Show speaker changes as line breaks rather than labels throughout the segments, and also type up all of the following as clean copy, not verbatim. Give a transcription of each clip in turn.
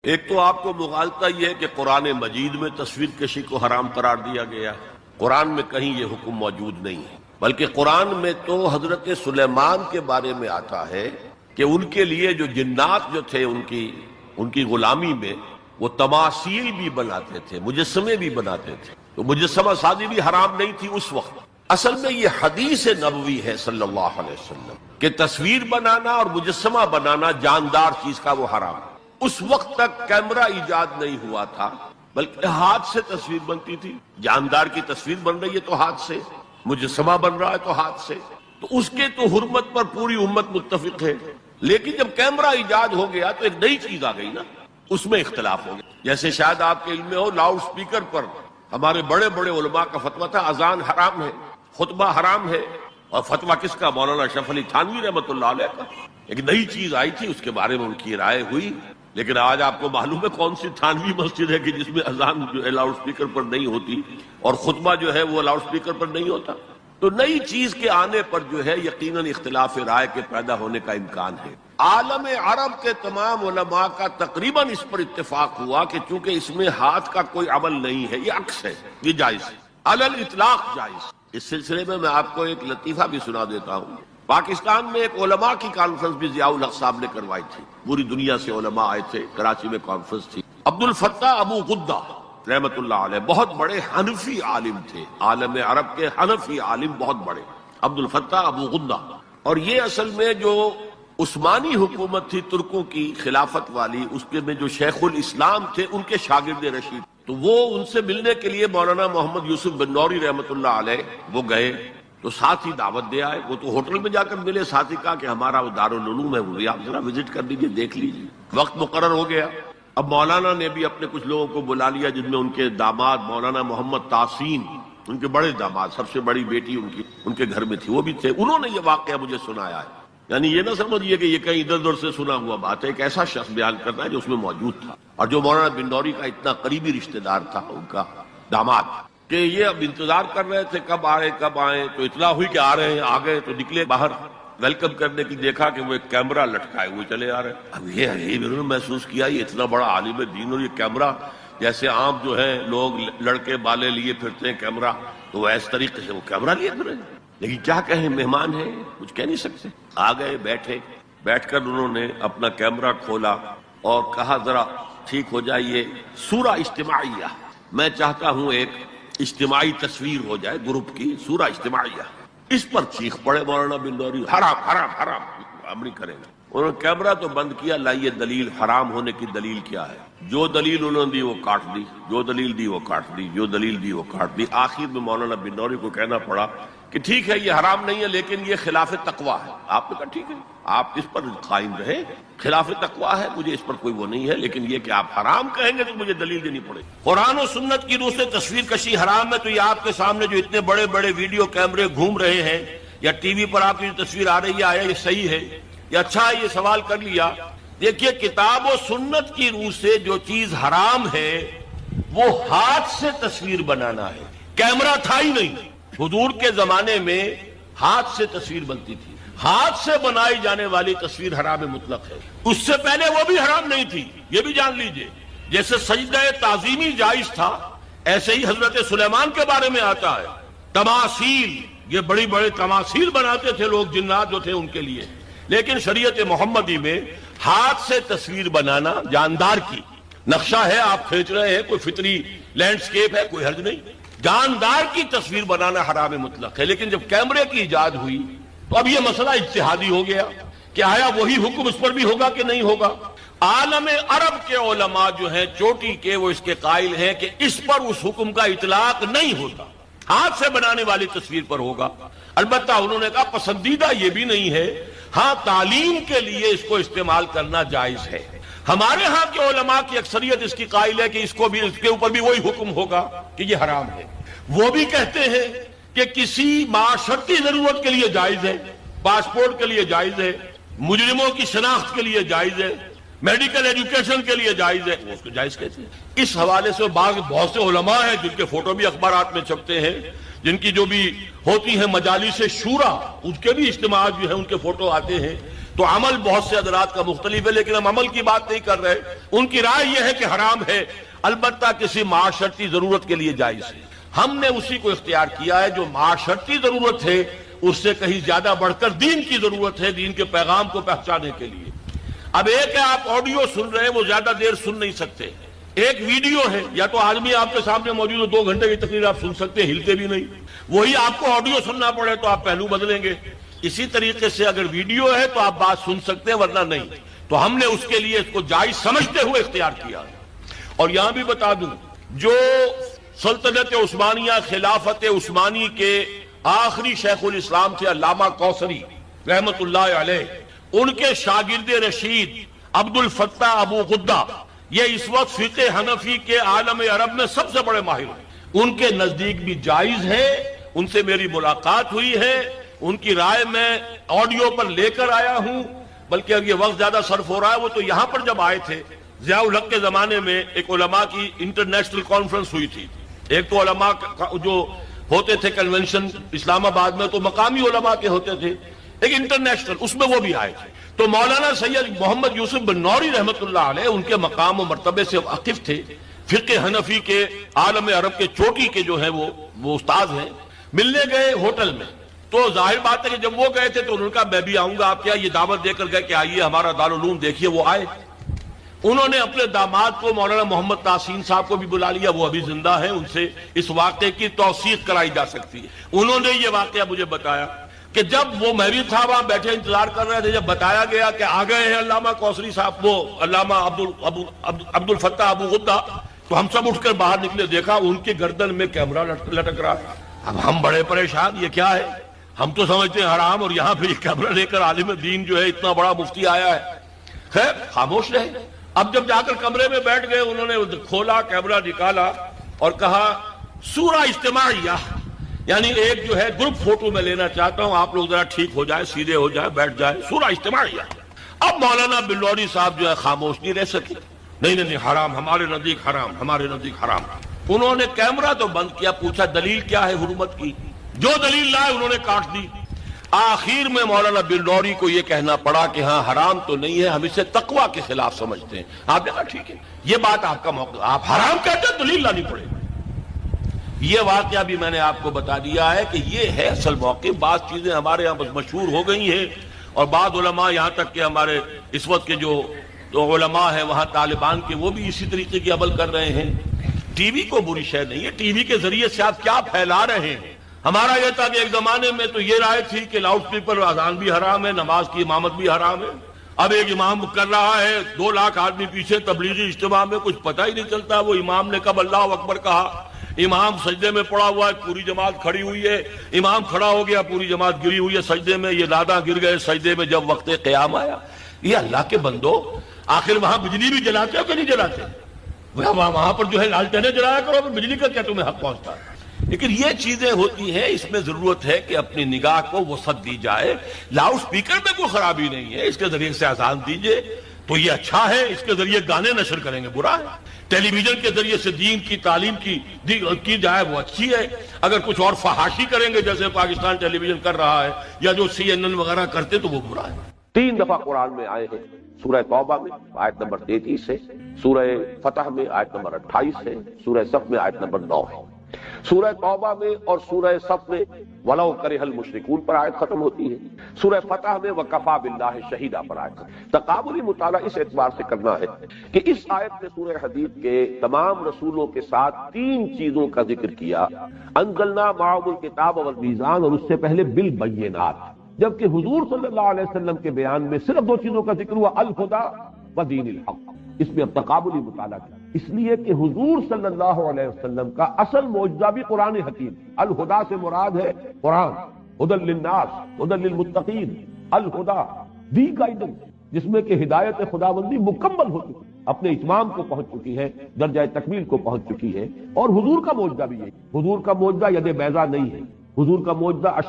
ایک تو آپ کو مغالطہ یہ ہے کہ قرآن مجید میں تصویر کشی کو حرام قرار دیا گیا ہے۔ قرآن میں کہیں یہ حکم موجود نہیں ہے، بلکہ قرآن میں تو حضرت سلیمان کے بارے میں آتا ہے کہ ان کے لیے جو جنات جو تھے ان کی غلامی میں وہ تماثیل بھی بناتے تھے، مجسمے بھی بناتے تھے، تو مجسمہ سازی بھی حرام نہیں تھی اس وقت۔ اصل میں یہ حدیث نبوی ہے صلی اللہ علیہ وسلم کہ تصویر بنانا اور مجسمہ بنانا جاندار چیز کا وہ حرام ہے۔ اس وقت تک کیمرہ ایجاد نہیں ہوا تھا، بلکہ ہاتھ سے تصویر بنتی تھی۔ جاندار کی تصویر بن رہی ہے تو ہاتھ سے، مجسمہ بن رہا ہے تو ہاتھ سے، تو اس کے تو حرمت پر پوری امت متفق ہے۔ لیکن جب کیمرہ ایجاد ہو گیا تو ایک نئی چیز آ گئی نا، اس میں اختلاف ہو گیا۔ جیسے شاید آپ کے علم میں ہو، لاؤڈ سپیکر پر ہمارے بڑے بڑے علماء کا فتویٰ تھا اذان حرام ہے، خطبہ حرام ہے، اور فتویٰ کس کا؟ مولانا اشرف علی تھانوی رحمۃ اللہ علیہ کا۔ ایک نئی چیز آئی تھی، اس کے بارے میں ان کی رائے ہوئی، لیکن آج آپ کو معلوم ہے کون سی تھانوی مسجد ہے کہ جس میں اذان جو ہے لاؤڈ سپیکر پر نہیں ہوتی اور خطبہ جو ہے وہ لاؤڈ سپیکر پر نہیں ہوتا۔ تو نئی چیز کے آنے پر جو ہے یقیناً اختلاف رائے کے پیدا ہونے کا امکان ہے۔ عالم عرب کے تمام علماء کا تقریباً اس پر اتفاق ہوا کہ چونکہ اس میں ہاتھ کا کوئی عمل نہیں ہے، یہ عکس ہے، یہ جائز ہے، علی الاطلاق جائز۔ اس سلسلے میں آپ کو ایک لطیفہ بھی سنا دیتا ہوں۔ پاکستان میں ایک علماء کی کانفرنس بھی ضیاء الحق صاحب نے کروائی تھی، پوری دنیا سے علماء آئے تھے، کراچی میں کانفرنس تھی۔ عبد الفتاح ابو غدہ رحمۃ اللہ علیہ بہت بڑے حنفی عالم تھے، عالم عرب کے حنفی عالم بہت بڑے، عبد الفتاح ابو غدہ۔ اور یہ اصل میں جو عثمانی حکومت تھی ترکوں کی خلافت والی، اس کے میں جو شیخ الاسلام تھے ان کے شاگرد رشید، تو وہ ان سے ملنے کے لیے مولانا محمد یوسف بن نوری رحمۃ اللہ علیہ وہ گئے، تو ساتھ ہی دعوت دے آئے۔ وہ تو ہوٹل میں جا کر ملے، ساتھ ہی کہا کہ ہمارا وہ دارالعلوم ہے، وہ بھی آپ ذرا وزٹ کر لیجیے، دیکھ لیجیے۔ وقت مقرر ہو گیا، اب مولانا نے بھی اپنے کچھ لوگوں کو بلا لیا، جن میں ان کے داماد مولانا محمد تحسین، ان کے بڑے داماد، سب سے بڑی بیٹی ان کے گھر میں تھی، وہ بھی تھے۔ انہوں نے یہ واقعہ مجھے سنایا ہے، یعنی یہ نہ سمجھیے کہ یہ کہیں ادھر ادھر سے سنا ہوا بات ہے، ایک ایسا شخص بیان کرنا ہے جو اس میں موجود تھا، اور جو مولانا بن نوری کا اتنا قریبی رشتہ دار تھا، ان کا داماد، کہ یہ اب انتظار کر رہے تھے کب آئیں، تو اطلاع ہوئی کہ آ رہے ہیں، آ گئے تو نکلے باہر ویلکم کرنے کی، دیکھا کہ وہ ایک کیمرہ لٹکائے ہوئے چلے آ رہے ہیں۔ اب یہ عجیب انہوں نے محسوس کیا، یہ اتنا بڑا عالم دین اور یہ کیمرہ، جیسے عام جو ہے لوگ لڑکے بالے لیے پھرتے ہیں کیمرہ، تو وہ اس طریقے سے وہ کیمرہ لیے پھرے، لیکن کیا کہیں، مہمان ہیں، کچھ کہہ نہیں سکتے۔ آ گئے، بیٹھ کر انہوں نے اپنا کیمرہ کھولا اور کہا ذرا ٹھیک ہو جائیے، سورہ اجتماعیہ، میں چاہتا ہوں ایک اجتماعی تصویر ہو جائے گروپ کی، سورہ اجتماعیہ۔ اس پر چیخ پڑے مولانا بن نوری، حرام حرام حرام، ہم نہیں کریں گے۔ انہوں نے کیمرہ تو بند کیا، لائیے دلیل، حرام ہونے کی دلیل کیا ہے؟ جو دلیل انہوں نے دی وہ کاٹ دی، جو دلیل دی وہ کاٹ دی، جو دلیل دی وہ کاٹ دی۔ آخر میں مولانا بن نوری کو کہنا پڑا کہ ٹھیک ہے یہ حرام نہیں ہے، لیکن یہ خلاف تقویٰ ہے۔ آپ نے کہا ٹھیک ہے، آپ اس پر قائم رہے، خلاف تقویٰ ہے، مجھے اس پر کوئی وہ نہیں ہے، لیکن یہ کہ آپ حرام کہیں گے تو مجھے دلیل دینی پڑے گی۔ قرآن و سنت کی روح سے تصویر کشی حرام ہے، تو یہ آپ کے سامنے جو اتنے بڑے بڑے ویڈیو کیمرے گھوم رہے ہیں، یا ٹی وی پر آپ کی جو تصویر آ رہی ہے، آیا یہ صحیح ہے یا اچھا ہے؟ یہ سوال کر لیا۔ دیکھیے، کتاب و سنت کی روح سے جو چیز حرام ہے وہ ہاتھ سے تصویر بنانا ہے، کیمرہ تھا ہی نہیں۔ حضور کے زمانے میں ہاتھ سے تصویر بنتی تھی، ہاتھ سے بنائی جانے والی تصویر حرام مطلق ہے، اس سے پہلے وہ بھی حرام نہیں تھی، یہ بھی جان لیجئے۔ جیسے سجدہ تعظیمی جائز تھا، ایسے ہی حضرت سلیمان کے بارے میں آتا ہے، تماثیل، یہ بڑی بڑے تماثیل بناتے تھے لوگ، جنات جو تھے ان کے لیے، لیکن شریعت محمدی میں ہاتھ سے تصویر بنانا، جاندار کی نقشہ ہے، آپ کھینچ رہے ہیں، کوئی فطری لینڈسکیپ ہے، کوئی حرج نہیں، جاندار کی تصویر بنانا حرام مطلق ہے۔ لیکن جب کیمرے کی ایجاد ہوئی تو اب یہ مسئلہ اجتہادی ہو گیا کہ آیا وہی حکم اس پر بھی ہوگا کہ نہیں ہوگا۔ عالم عرب کے علماء جو ہیں چوٹی کے، وہ اس کے قائل ہیں کہ اس پر اس حکم کا اطلاق نہیں ہوتا، ہاتھ سے بنانے والی تصویر پر ہوگا۔ البتہ انہوں نے کہا پسندیدہ یہ بھی نہیں ہے، ہاں تعلیم کے لیے اس کو استعمال کرنا جائز ہے۔ ہمارے ہاں کے علماء کی اکثریت اس کی قائل ہے کہ اس کے اوپر بھی وہی حکم ہوگا کہ یہ حرام ہے۔ وہ بھی کہتے ہیں کہ کسی معاشرتی ضرورت کے لیے جائز ہے، پاسپورٹ کے لیے جائز ہے، مجرموں کی شناخت کے لیے جائز ہے، میڈیکل ایجوکیشن کے لیے جائز ہے، وہ اس کو جائز کہتے ہیں۔ اس حوالے سے بہت سے علماء ہیں جن کے فوٹو بھی اخبارات میں چھپتے ہیں، جن کی جو بھی ہوتی ہیں مجالس شورا، اس کے بھی اجتماعات جو ہیں ان کے فوٹو آتے ہیں، تو عمل بہت سے حضرات کا مختلف ہے، لیکن ہم عمل کی بات نہیں کر رہے. ان کی رائے یہ ہے کہ حرام ہے، البتہ کسی معاشرتی ضرورت کے لیے جائز ہے. ہم نے اسی کو اختیار کیا ہے جو معاشرتی ضرورت ہے، اس سے کہیں زیادہ بڑھ کر دین کی ضرورت ہے، دین کے پیغام کو پہنچانے کے لیے. اب ایک ہے آپ آڈیو سن رہے ہیں، وہ زیادہ دیر سن نہیں سکتے. ایک ویڈیو ہے، یا تو آدمی آپ کے سامنے موجود ہے 2 گھنٹے کی تقریر آپ سن سکتے ہیں، ہلتے بھی نہیں. وہی آپ کو آڈیو سننا پڑے تو آپ پہلو بدلیں گے. اسی طریقے سے اگر ویڈیو ہے تو آپ بات سن سکتے ہیں، ورنہ نہیں. تو ہم نے اس کے لیے اس کو جائز سمجھتے ہوئے اختیار کیا. اور یہاں بھی بتا دوں، جو سلطنت عثمانیہ خلافت عثمانی کے آخری شیخ الاسلام تھے علامہ کوثری رحمت اللہ علیہ، ان کے شاگرد رشید عبد الفتاح ابو غدہ، یہ اس وقت فقہ حنفی کے عالم عرب میں سب سے بڑے ماہر ہیں. ان کے نزدیک بھی جائز ہے. ان سے میری ملاقات ہوئی ہے، ان کی رائے میں آڈیو پر لے کر آیا ہوں. بلکہ اب یہ وقت زیادہ صرف ہو رہا ہے، وہ تو یہاں پر جب آئے تھے ضیاء الحق کے زمانے میں ایک علماء کی انٹرنیشنل کانفرنس ہوئی تھی. ایک تو علماء جو ہوتے تھے کنونشن اسلام آباد میں تو مقامی علماء کے ہوتے تھے، ایک انٹرنیشنل، اس میں وہ بھی آئے تھے. تو مولانا سید محمد یوسف بن نوری رحمت اللہ علیہ ان کے مقام و مرتبے سے واقف تھے. فقہ حنفی کے عالم عرب کے چوٹی کے جو ہیں وہ استاد ہیں. ملنے گئے ہوٹل میں، تو ظاہر بات ہے کہ جب وہ گئے تھے تو انہوں نے کہا میں بھی آؤں گا. آپ کیا یہ دعوت دے کر گئے کہ آئیے ہمارا دارالعلوم دیکھیے. وہ آئے. انہوں نے اپنے داماد کو مولانا محمد تحسین صاحب کو بھی بلا لیا، وہ ابھی زندہ ہیں، ان سے اس واقعے کی توثیق کرائی جا سکتی ہے. انہوں نے یہ واقعہ مجھے بتایا کہ جب وہ میں بھی تھا وہاں بیٹھے انتظار کر رہے تھے، جب بتایا گیا کہ آ گئے ہیں علامہ کوثری صاحب، وہ علامہ عبد الفتاح ابو غدہ، تو ہم سب اٹھ کر باہر نکلے. دیکھا ان کے گردن میں کیمرہ لٹک رہا. اب ہم بڑے پریشان، یہ کیا ہے؟ ہم تو سمجھتے ہیں حرام، اور یہاں پہ کیمرہ لے کر عالم دین جو ہے اتنا بڑا مفتی آیا ہے. خیر خاموش رہے. اب جب جا کر کمرے میں بیٹھ گئے، انہوں نے کھولا، کیمرہ نکالا اور کہا سورہ اجتماعیہ، یعنی ایک جو ہے گروپ فوٹو میں لینا چاہتا ہوں، آپ لوگ ذرا ٹھیک ہو جائے، سیدھے ہو جائے، بیٹھ جائے، سورہ اجتماعیہ. اب مولانا بلوری صاحب جو ہے خاموش نہیں رہ سکے. نہیں حرام، ہمارے نزدیک حرام، ہمارے نزدیک حرام. انہوں نے کیمرہ تو بند کیا، پوچھا دلیل کیا ہے حرمت کی؟ جو دلیل لائے انہوں نے کاٹ دی. آخر میں مولانا بلوری کو یہ کہنا پڑا کہ ہاں حرام تو نہیں ہے، ہم اسے تقویٰ کے خلاف سمجھتے ہیں. آپ نے کہا ٹھیک ہے، یہ بات آپ کا موقع، آپ حرام کہتے ہیں دلیل لانی پڑے گی. یہ واقعہ بھی میں نے آپ کو بتا دیا ہے کہ یہ ہے اصل موقع. بعض چیزیں ہمارے یہاں بس مشہور ہو گئی ہیں، اور بعض علماء یہاں تک کہ ہمارے اس وقت کے جو علماء ہیں وہاں طالبان کے، وہ بھی اسی طریقے کی عمل کر رہے ہیں. ٹی وی کو بری شے نہیں ہے، ٹی وی کے ذریعے سے آپ کیا پھیلا رہے ہیں. ہمارا یہ تھا کہ ایک زمانے میں تو یہ رائے تھی کہ لاؤڈ اسپیکر اذان بھی حرام ہے، نماز کی امامت بھی حرام ہے. اب ایک امام کر رہا ہے، 2 لاکھ آدمی پیچھے تبلیغی اجتماع میں، کچھ پتہ ہی نہیں چلتا وہ امام نے کب اللہ اکبر کہا. امام سجدے میں پڑا ہوا ہے، پوری جماعت کھڑی ہوئی ہے. امام کھڑا ہو گیا، پوری جماعت گری ہوئی ہے سجدے میں. یہ دادا گر گئے سجدے میں جب وقت قیام آیا. یہ اللہ کے بندو، آخر وہاں بجلی بھی جلاتے ہو کہ نہیں جلاتے؟ وہاں پر جو ہے لالٹینیں جلایا کرو، بجلی کا کیا تمہیں حق پہنچتا ہے؟ لیکن یہ چیزیں ہوتی ہیں، اس میں ضرورت ہے کہ اپنی نگاہ کو وسعت دی جائے. لاؤڈ سپیکر میں کوئی خرابی نہیں ہے، اس کے ذریعے سے اذان دیجئے تو یہ اچھا ہے. اس کے ذریعے گانے نشر کریں گے برا ہے. ٹیلی ویژن کے ذریعے سے دین کی تعلیم کی جائے وہ اچھی ہے. اگر کچھ اور فحاشی کریں گے جیسے پاکستان ٹیلی ویژن کر رہا ہے یا جو CNN وغیرہ کرتے تو وہ برا ہے. 3 دفعہ قرآن میں آئے ہیں، سورہ توبہ میں آیت نمبر 33 سے، سورہ فتح میں آیت نمبر 28 سے، سورہ صف میں آیت نمبر 9 ہے. سورہ توبہ میں اور سورہ صف میں وَلَوْ كَرِهَ الْمُشْرِكُونَ پر آیت ختم ہوتی ہے. سورہ فتح میں وَكَفَىٰ بِاللَّهِ شَهِيدًا پر آیت. تقابلی مطالعہ اس اعتبار سے کرنا ہے کہ اس آیت میں سورہ حدید کے تمام رسولوں کے ساتھ 3 چیزوں کا ذکر کیا. انزلنا معهم الکتاب والمیزان، اور اس سے پہلے بالبینات. جبکہ حضور صلی اللہ علیہ وسلم کے بیان میں صرف 2 چیزوں کا ذکر ہوا، الہدی و دین الحق. اس میں اب تقابلی مطالعہ کیا، اس لیے کہ حضور صلی اللہ علیہ وسلم کا اصل معجزہ بھی قرآن حکیم. الہدی سے مراد ہے قرآن، ہدی للناس، ہدی للمتقین. الہدی دی گائیڈنس، جس میں کہ ہدایت خداوندی مکمل ہو چکی، اپنے اتمام کو پہنچ چکی ہے، درجہ تکمیل کو پہنچ چکی ہے. اور حضور کا معجزہ بھی ہے. حضور کا معجزہ ید بیضا نہیں ہے، حضور کا معجزہ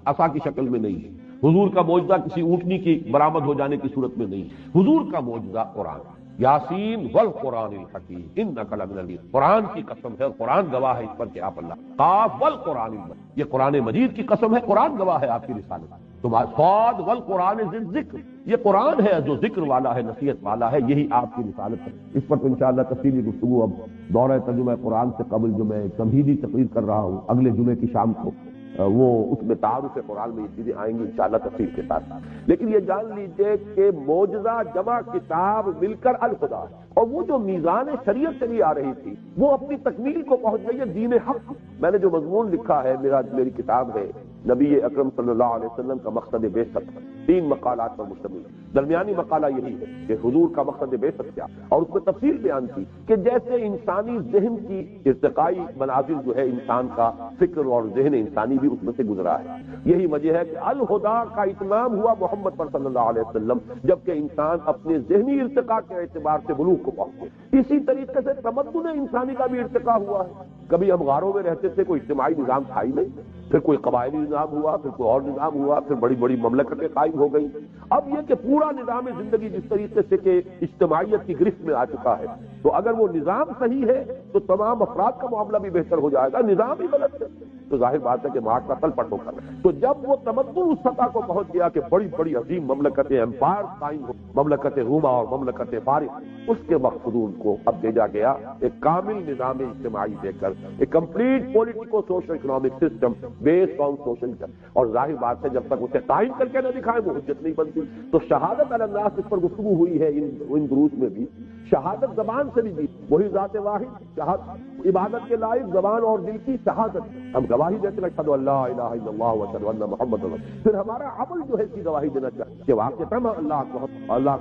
عصا کی شکل میں نہیں ہے، حضور کا معجزہ کسی اونٹنی کی برآمد ہو جانے کی صورت میں نہیں. حضور کا معجزہ قرآن. یاسین والقرآن الحکیم انک لمن المرسلین. قرآن کی قسم ہے، قرآن گواہ ہے اس پر کہ آپ اللہ. قاف والقرآن المجید، یہ قرآن مجید کی قسم ہے، قرآن گواہ ہے آپ کی رسالت. صاد والقرآن ذی الذکر، یہ قرآن ہے جو ذکر والا ہے، نصیحت والا ہے، یہی آپ کی رسالت ہے۔ اس پر تو انشاءاللہ تفصیلی گفتگو اب دورہ ترجمہ قرآن سے قبل جو میں تمہیدی تقریر کر رہا ہوں اگلے جمعے کی شام کو، وہ اس میں تعارف قرآن میں یہ چیزیں آئیں گی انشاءاللہ تفصیل کے ساتھ۔ لیکن یہ جان لیجئے کہ معجزہ جمع کتاب مل کر الخدا ہے، اور وہ جو میزان شریعت چلی آ رہی تھی وہ اپنی تکمیل کو پہنچ گئی ہے دین حق۔ میں نے جو مضمون لکھا ہے، میری کتاب ہے نبی اکرم صلی اللہ علیہ وسلم کا مقصد بعثت، 3 مقالات پر مشتمل۔ درمیانی مقالہ یہی ہے کہ حضور کا مقصد بعثت کیا، اور اس میں تفصیل بیان کی کہ جیسے انسانی ذہن کی ارتقائی منازل جو ہے، انسان کا فکر اور ذہن انسانی بھی اس میں سے گزرا ہے۔ یہی وجہ ہے کہ الہدا کا اتمام ہوا محمد پر صلی اللہ علیہ وسلم، جبکہ انسان اپنے ذہنی ارتقاء کے اعتبار سے بلوغ کو پہنچے۔ اسی طریقے سے تمدن انسانی کا بھی ارتقاء ہوا ہے۔ کبھی ہم غاروں میں رہتے تھے، کوئی اجتماعی نظام تھا ہی نہیں، پھر کوئی قبائلی نظام ہوا، پھر کوئی اور نظام ہوا، پھر بڑی بڑی مملکتیں قائم ہو گئی۔ اب یہ کہ پورا نظام زندگی جس طریقے سے کہ اجتماعیت کی گرفت میں آ چکا ہے، تو اگر وہ نظام صحیح ہے تو تمام افراد کا معاملہ بھی بہتر ہو جائے گا۔ نظام ہی غلط ہے تو ظاہر بات ہے کہ معاشرہ تل پٹ ہو کر، تو جب وہ تمدن اس سطح کو پہنچ گیا کہ بڑی بڑی عظیم مملکتیں، امپائر قائم ہو، مملکت روما اور مملکت فارس، اس کے وقت حضور کو اب بھیجا گیا ایک کامل نظام اجتماعی دے کر، ایک complete politico social economic system based on social. اور ظاہر بات ہے جب تک اسے قائم کر کے نہ دکھائے وہ حجت نہیں بنتی۔ تو شہادت علی الناس، اس پر گفتگو ہوئی ہے ان دروس میں بھی۔ شہادت زبان سے بھی دی، وہی ذات واحد، شہادت عبادت کے لائق زبان اور دل کی شہادت، ہم گواہی دیتے ہیں اشہد ان لا الہ الا اللہ واشہد ان محمد رسول اللہ۔ پھر ہمارا عمل جو ہے اس کی گواہی دینا چاہیے کہ واقعتاً اللہ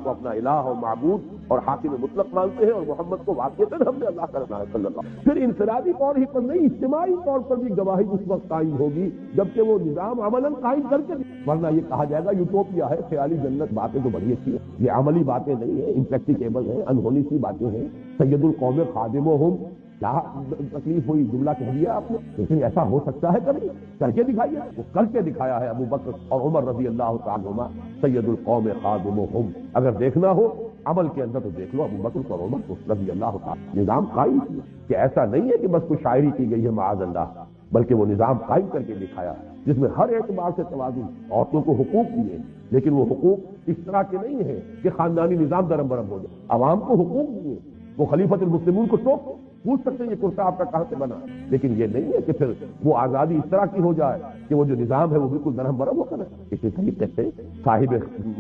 کو اپنا الہ اور معبود اور حاکم مطلق مانتے ہیں، اور محمد کو واقعتاً ہم نے اللہ کا رسول صلی اللہ۔ پھر انفرادی طور ہی پر نہیں، اجتماعی طور پر بھی گواہی اس وقت قائم ہوگی جبکہ وہ نظام عملاً قائم کر کے، ورنہ یہ کہا جائے گا یوٹوپیا ہے، خیالی جنت۔ باتیں تو بڑی اچھی ہیں، یہ عملی باتیں نہیں ہیں، امپریکٹیکیبل ہیں، انہونی سی باتیں ہیں۔ سید القوم خادمہم، کیا تکلیف ہوئی، جملہ کہہ دیا آپ نے، لیکن ایسا ہو سکتا ہے کبھی؟ کر کے دکھائیے، وہ کر کے دکھایا ہے ابو بکر اور عمر رضی اللہ تعالیٰ عنہما، سید القوم خادمہم۔ اگر دیکھنا ہو عمل کے اندر تو دیکھ لو ابو بکر اور عمر کو رضی اللہ تعالیٰ۔ نظام قائم کیا کہ ایسا نہیں ہے کہ بس کوئی شاعری کی گئی ہے معاذ اللہ، بلکہ وہ نظام قائم کر کے دکھایا جس میں ہر اعتبار سے توازن، عورتوں کو حقوق دیے، لیکن وہ حقوق اس طرح کے نہیں ہیں کہ خاندانی نظام درم برم ہو جائے۔ عوام کو حقوق دیے، وہ خلیفۃ المسلمین کو ٹوک پوچھ سکتے ہیں یہ کرتا آپ کا کہاں سے بنا، لیکن یہ نہیں ہے کہ پھر وہ آزادی اس طرح کی ہو جائے کہ وہ جو نظام ہے وہ بالکل درہم برہم ہو کر ہے۔ اسی طریقے سے صاحب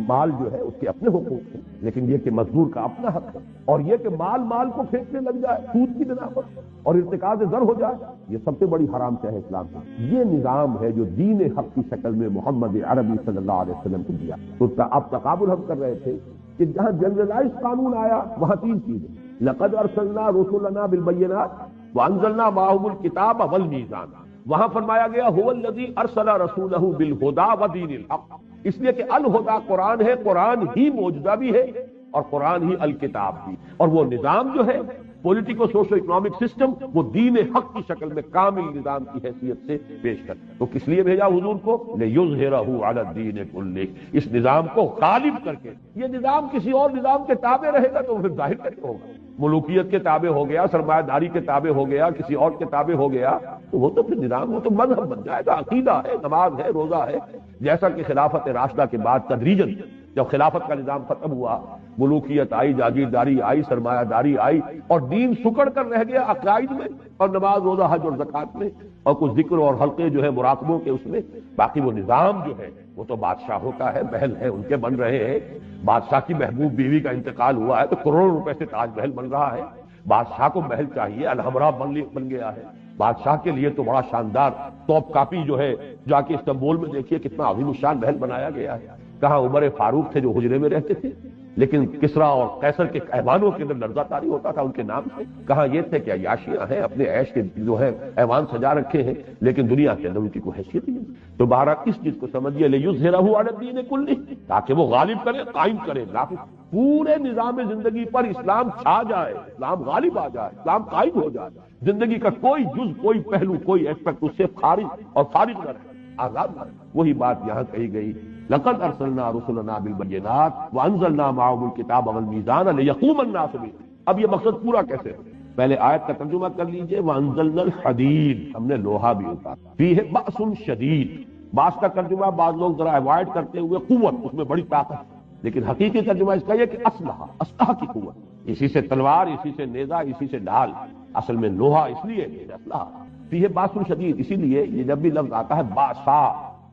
مال جو ہے اس کے اپنے حقوق ہیں، لیکن یہ کہ مزدور کا اپنا حق ہے، اور یہ کہ مال کو کھینچنے لگ جائے سود کی بنا پر اور ارتکاز زر ہو جائے، یہ سب سے بڑی حرام ہے اسلام کا۔ یہ نظام ہے جو دین حق کی شکل میں محمد عربی صلی اللہ علیہ وسلم کو دیا۔ تو اب تقابل ہم کر رہے تھے کہ جہاں جنرلائز قانون آیا وہاں 3 چیزیں، لقد ارسلنا رسلنا بالبینات وانزلنا معهم الکتاب والمیزان، وہاں فرمایا گیا هو الذی ارسل رسولہ بالہدی ودین الحق، اس لیے کہ الہدی قرآن ہے، قرآن ہی معجزہ بھی ہے اور قرآن ہی الکتاب بھی، اور وہ نظام جو ہے پولیٹیکو سوشو اکنامک سسٹم وہ دین حق کی شکل میں کامل نظام کی حیثیت سے پیش کر۔ تو کس لیے بھیجا حضور کو؟ لِیُظْہِرَهُ عَلَى الدِّینِ كُلِّهِ، اس نظام کو غالب کر کے۔ یہ نظام کسی اور نظام کے تابع رہے گا تو پھر ظاہر کیسے ہوگا؟ ملوکیت کے تابع ہو گیا، سرمایہ داری کے تابع ہو گیا، کسی اور کے تابع ہو گیا تو وہ تو پھر نظام، وہ تو مذہب بن جائے گا، عقیدہ ہے، نماز ہے، روزہ ہے۔ جیسا کہ خلافت راشدہ کے بعد تدریجاً جب خلافت کا نظام ختم ہوا، ملوکیت آئی، جاگیرداری آئی، سرمایہ داری آئی، اور دین سکڑ کر رہ گیا عقائد میں اور نماز روزہ حج اور زکوٰۃ میں اور کچھ ذکر اور حلقے جو ہے مراقبوں کے اس میں، باقی وہ نظام جو ہے وہ تو بادشاہوں کا ہے، محل ہے ان کے بن رہے ہیں۔ بادشاہ کی محبوب بیوی کا انتقال ہوا ہے تو کروڑوں روپے سے تاج محل بن رہا ہے۔ بادشاہ کو محل چاہیے، الحمرا بن گیا ہے۔ بادشاہ کے لیے تو بڑا شاندار توپ کاپی جو ہے، جا کے استنبول میں دیکھیے کتنا عظیم الشان محل بنایا گیا ہے۔ کہاں عمر فاروق تھے جو حجرے میں رہتے تھے، لیکن کسریٰ اور قیصر کے ایوانوں کے اندر لرزہ طاری ہوتا تھا ان کے نام سے۔ کہاں یہ تھے کہ عیاشیاں ہیں، اپنے عیش کے جو ہے ایوان سجا رکھے ہیں، لیکن دنیا کے اندر ان کی کوئی حیثیت نہیں۔ تو بہرحال اس چیز کو سمجھیے، لِیُظْہِرَهُ عَلَى الدِّینِ كُلِّهِ، تاکہ وہ غالب کرے، قائم کرے، نافذ پورے نظام زندگی پر اسلام چھا جائے، اسلام غالب آ جائے، اسلام قائم ہو جائے، زندگی کا کوئی جز، کوئی پہلو، کوئی ایسپیکٹ اس سے خارج اور فارغ نہ رہے، آزاد نہ رہے۔ وہی بات یہاں کہی گئی، لقد ارسلنا رسلنا بالبینات وانزلنا معهم الکتاب والمیزان لیقوم الناس بہ۔ اب یہ مقصد پورا کیسے ہے؟ پہلے آیت کا ترجمہ کر لیجئے، وانزلنا الحدید، ہم نے لوہا بھی اتارا، فیہ بأس شدید،
بعض کا ترجمہ بعض لوگ ذرا اوائڈ کرتے ہوئے قوت، اس میں بڑی طاقت، لیکن حقیقی ترجمہ اس کا یہ کہ اسلحہ کی قوت، اسی سے تلوار، اسی سے نیزہ، اسی سے ڈھال، اصل میں لوہا اس لیے اسلحہ فیہ باس شدید، اسی لیے یہ جب بھی لفظ آتا ہے باسا،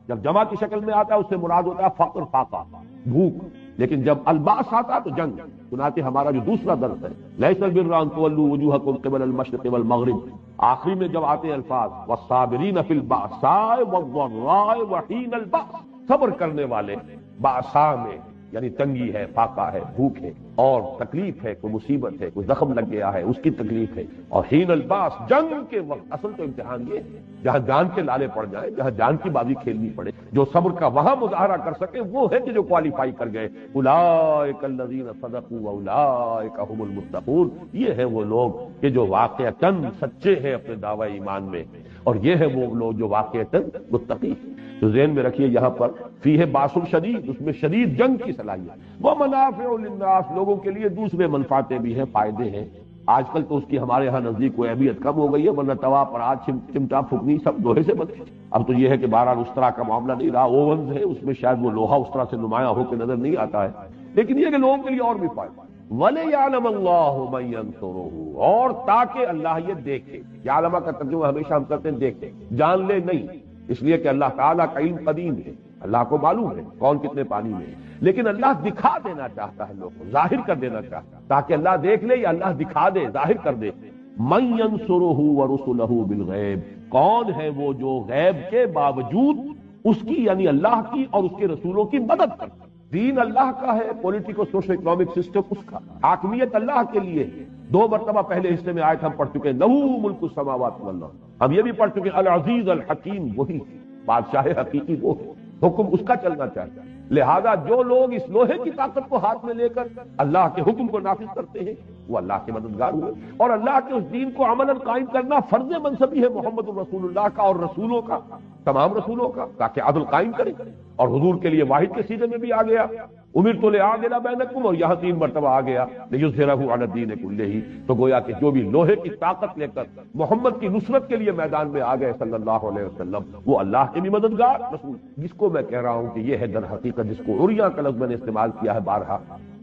جب جمع کی شکل میں آتا ہے اس سے مراد ہوتا ہے فقر، فاقہ، بھوک، لیکن جب الباس آتا تو جنگ۔ چنانچہ ہمارا جو دوسرا درس ہے لیس البر ان تولوا وجوہکم قبل المشرق والمغرب، آخری میں جب آتے ہیں الفاظ والصابرین فی البأساء والضراء وحین البأس، صبر کرنے والے بأساء میں یعنی تنگی ہے، فاقہ ہے، بھوک ہے اور تکلیف ہے، کوئی مصیبت ہے، کوئی زخم لگ گیا ہے اس کی تکلیف ہے، اور حین الباس جنگ کے وقت۔ اصل تو امتحان یہ ہے جہاں جان کے لالے پڑ جائیں، جہاں جان کی بازی کھیلنی پڑے، جو صبر کا وہاں مظاہرہ کر سکے وہ ہے کہ جو کوالیفائی کر گئے، اولئک الذین صدقوا واولئک هم المتقون، یہ ہے وہ لوگ کہ جو واقعتاً سچے ہیں اپنے دعوی ایمان میں، اور یہ ہے وہ لوگ جو واقعتاً متقی ہیں۔ تو ذہن میں رکھیے یہاں پر فیہ باس شدید، اس میں شدید جنگ کی صلاحیت، وہ منافع للناس، لوگوں کے لیے دوسرے منفعتیں بھی ہیں، فائدے ہیں۔ آج کل تو اس کی ہمارے ہاں نزدیک کوئی اہمیت کم ہو گئی ہے، ورنہ توا پر آج چمٹا پھکنی سب لوہے سے بنتے تھے۔ اب تو یہ ہے کہ بہرحال اس طرح کا معاملہ نہیں رہا، اوونز ہے اس میں شاید وہ لوہا اس طرح سے نمایاں ہو کے نظر نہیں آتا ہے، لیکن یہ کہ لوگوں کے لیے اور بھی فائدہ۔ وَلِيَعْلَمَ اللَّهُ مَن يَنصُرُهُ، اور تاکہ اللہ یہ دیکھے، یعلم کا ترجمہ ہمیشہ ہم کرتے ہیں دیکھے، جان لے نہیں، اس لیے کہ اللہ تعالیٰ کا علم قدیم ہے، اللہ کو معلوم ہے کون کتنے پانی میں ہے، لیکن اللہ دکھا دینا چاہتا ہے لوگوں کو، ظاہر کر دینا چاہتا ہے تاکہ اللہ دیکھ لے یا اللہ دکھا دے، ظاہر کر دے۔ من ينصره ورسله بالغیب، کون ہے وہ جو غیب کے باوجود اس کی یعنی اللہ کی اور اس کے رسولوں کی مدد کرتا ہے۔ دین اللہ کا ہے، پولیٹیکو سوشل اکنامک سسٹم اس کا، حاکمیت اللہ کے لیے ہے۔ 2 مرتبہ پہلے حصے میں آیت ہم پڑھ چکے ہیں، لہو ملک السماوات والارض، ہم یہ بھی پڑھ چکے ہیں العزیز الحکیم، وہی بادشاہ حقیقی وہ ہے، حکم اس کا چلنا چاہتا ہے۔ لہذا جو لوگ اس لوہے کی طاقت کو ہاتھ میں لے کر اللہ کے حکم کو نافذ کرتے ہیں وہ اللہ کے مددگار ہوئے، اور اللہ کے اس دین کو عملاً قائم کرنا فرض منصبی ہے محمد الرسول اللہ کا اور رسولوں کا، تمام رسولوں کا، تاکہ عدل قائم کرے۔ اور حضور کے لیے واحد کے سیدھے میں بھی آ گیا امرت لأعدل بینکم، اور یہاں 3 مرتبہ آ گیا لیظہرہ علی الدین کلہ، تو گویا کہ جو بھی لوہے کی طاقت لے کر محمد کی نصرت کے لیے میدان میں آ گئے صلی اللہ علیہ وسلم، وہ اللہ کے بھی مددگار رسول، جس کو میں کہہ رہا ہوں کہ یہ ہے در حقیقت جس کو عریاں کا لفظ میں نے استعمال کیا ہے بارہا،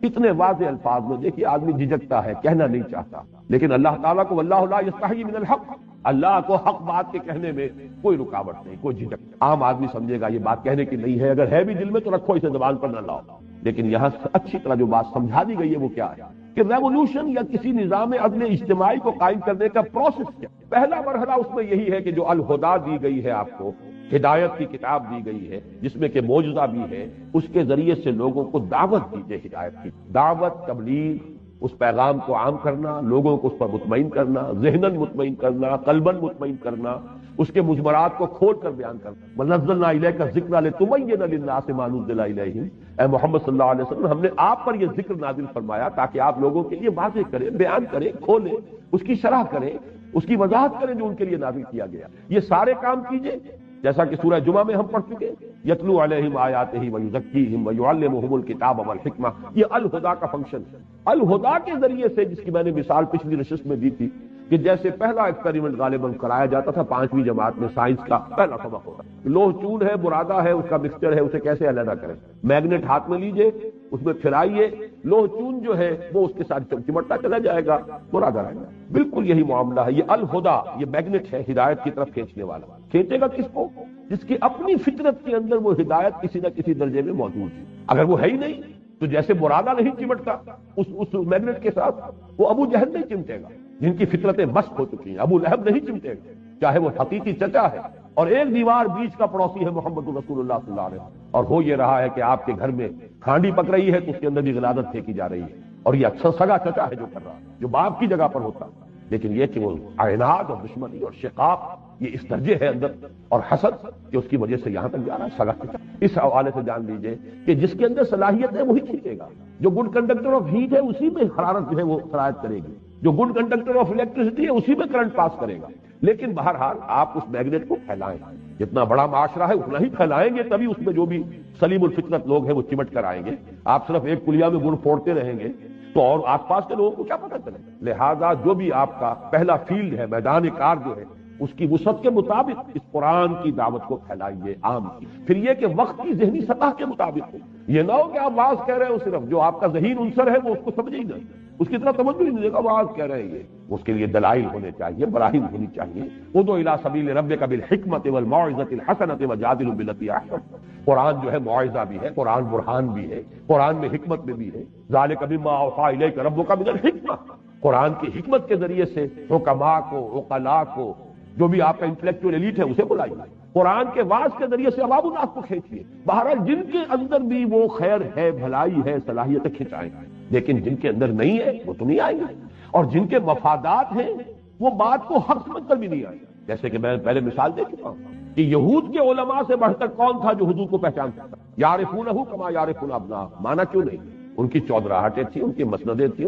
اتنے واضح الفاظ میں دیکھیے آدمی جھجکتا ہے، کہنا نہیں چاہتا، لیکن اللہ تعالیٰ کو واللہ لا یستحیی من الحق، اللہ کو حق بات کے کہنے میں کوئی رکاوٹ نہیں، کوئی جھجک۔ عام آدمی سمجھے گا یہ بات کہنے کی نہیں ہے، اگر ہے بھی دل میں تو رکھو، اسے زبان پر نہ لاؤ، لیکن یہاں اچھی طرح جو بات سمجھا دی گئی ہے وہ کیا ہے کہ ریولوشن یا کسی نظام عدل اجتماعی کو قائم کرنے کا پروسیس کیا، پہلا مرحلہ اس میں یہی ہے کہ جو الہدیٰ دی گئی ہے آپ کو، ہدایت کی کتاب دی گئی ہے جس میں کہ معجزہ بھی ہے، اس کے ذریعے سے لوگوں کو دعوت دیجیے، ہدایت کی دعوت، تبلیغ، اس پیغام کو عام کرنا، لوگوں کو اس پر مطمئن کرنا، ذہناً مطمئن کرنا، قلباً مطمئن کرنا، اس کے مجمرات کو کھول کر بیان کرنا۔ وَنَزَّلْنَا إِلَيْكَ الذِّكْرَ لِتُبَيِّنَ لِلنَّاسِ مَا نُزِّلَ إِلَيْهِمْ، اے محمد صلی اللہ علیہ وسلم، ہم نے آپ پر یہ ذکر نازل فرمایا تاکہ آپ لوگوں کے لیے واضح کریں، بیان کریں، کھولیں، اس کی شرح کریں، اس کی وضاحت کریں جو ان کے لیے نازل کیا گیا۔ یہ سارے کام کیجئے جیسا کہ سورہ جمعہ میں ہم پڑھ چکے، یتلو علیہم آیاتہ ویزکیہم ویعلمہم الکتاب والحکمہ، یہ الہدیٰ کا فنکشن ہے۔ الہدیٰ کے ذریعے سے، جس کی میں نے مثال پچھلی نشست میں دی تھی کہ جیسے پہلا ایکسپیریمنٹ غالباً کرایا جاتا تھا 5ویں جماعت میں، سائنس کا پہلا سبق ہوتا ہے، لوہ چون ہے، برادہ ہے، اس کا مکسچر ہے، اسے کیسے علیحدہ کریں، میگنیٹ ہاتھ میں لیجئے، اس میں پھرائیے، لوہ چون جو ہے وہ اس کے ساتھ چمٹتا چلا جائے گا، برادہ رہے گا۔ بالکل یہی معاملہ ہے، یہ الہدیٰ، یہ میگنیٹ ہے ہدایت کی طرف کھینچنے والا۔ کھینچے گا کس کو؟ جس کی اپنی فطرت کے اندر وہ ہدایت کسی نہ کسی درجے میں موجود ہے۔ اگر وہ ہے ہی نہیں تو جیسے برادہ نہیں چمٹتا اس میگنیٹ کے ساتھ، وہ ابو جہل نہیں چمٹے گا، جن کی فطرتیں مست ہو چکی ہیں۔ ابو لہب نہیں چمٹے گا، چاہے وہ حقیقی چچا ہے اور ایک دیوار بیچ کا پڑوسی ہے محمد رسول اللہ صلی اللہ علیہ وسلم، اور ہو یہ رہا ہے کہ آپ کے گھر میں کھانڈی پک رہی ہے تو اس کے اندر بھی غلاظت پھینکی جا رہی ہے، اور یہ اکثر سگا چچا ہے جو کر رہا ہے، جو باپ کی جگہ پر ہوتا ہے۔ لیکن یہ کہ وہ عناد اور دشمنی اور شقاق یہ اس درجے ہے اندر، اور حسد کہ اس کی وجہ سے یہاں تک جا رہا ہے سگا چچا۔ اس حوالے سے جان لیجئے کہ جس کے اندر صلاحیت ہے وہی کھینچے گا، جو گڈ کنڈکٹر آف ہیٹ ہے اسی میں حرارت جو ہے وہ سرایت کرے گی، جو گڈ کنڈکٹر آف الیکٹریسٹی ہے اسی میں کرنٹ پاس کرے گا۔ لیکن بہرحال آپ اس میگنیٹ کو پھیلائیں، جتنا بڑا معاشرہ ہے اتنا ہی پھیلائیں گے، تبھی اس میں جو بھی سلیم الفطرت لوگ ہیں وہ چمٹ کر آئیں گے۔ آپ صرف ایک کلیا میں گڑ پھوڑتے رہیں گے تو اور آس پاس کے لوگوں کو کیا پتہ چلے؟ لہذا جو بھی آپ کا پہلا فیلڈ ہے، میدان کار جو ہے، اس کی وسعت کے مطابق اس قرآن کی دعوت کو پھیلائیے عام کی. پھر یہ کہ وقت کی ذہنی سطح کے مطابق ہو. یہ نہ ہو کہ آپ واز کہہ رہے ہو صرف جو آپ کا ذہین عنصر ہے وہ اس کو سمجھے ہی نہیں, اس کی طرف توجہ ہی نہیں دے گا, واز کہہ رہے ہیں یہ. اس کے لیے دلائل ہونے چاہیے, براہین ہونی چاہیے. ادعو الی سبیل ربک بالحکمت والموعظۃ الحسنۃ وجادلھم باللتی احسن. قرآن جو ہے موعظہ بھی ہے, قرآن برہان بھی ہے, قرآن میں حکمت میں بھی ہے. ذالک مما اوحی الیک ربک من الحکمہ. قرآن کی حکمت کے ذریعے سے حکماء کو, عقلاء کو, جو بھی آپ کا انٹلیکچوئل ایلیٹ ہے اسے بلائیے. قرآن کے واعظ کے ذریعے سے عوام الناس کو کھینچیے. بہرحال جن کے اندر بھی وہ خیر ہے, بھلائی ہے, صلاحیتیں کھنچائیں, لیکن جن کے اندر نہیں ہے وہ تو نہیں آئیں گے. اور جن کے مفادات ہیں وہ بات کو حق سمجھ کر بھی نہیں آئیں. جیسے کہ میں پہلے مثال دے چکا ہوں کہ یہود کے علماء سے بڑھ کر کون تھا جو حضور کو پہچان سکتا؟ یعرفونہ کما یعرفون ابناءہم. مانا کیوں نہیں؟ ان کی چودراہٹیں تھیں, ان کی مسندیں تھیں,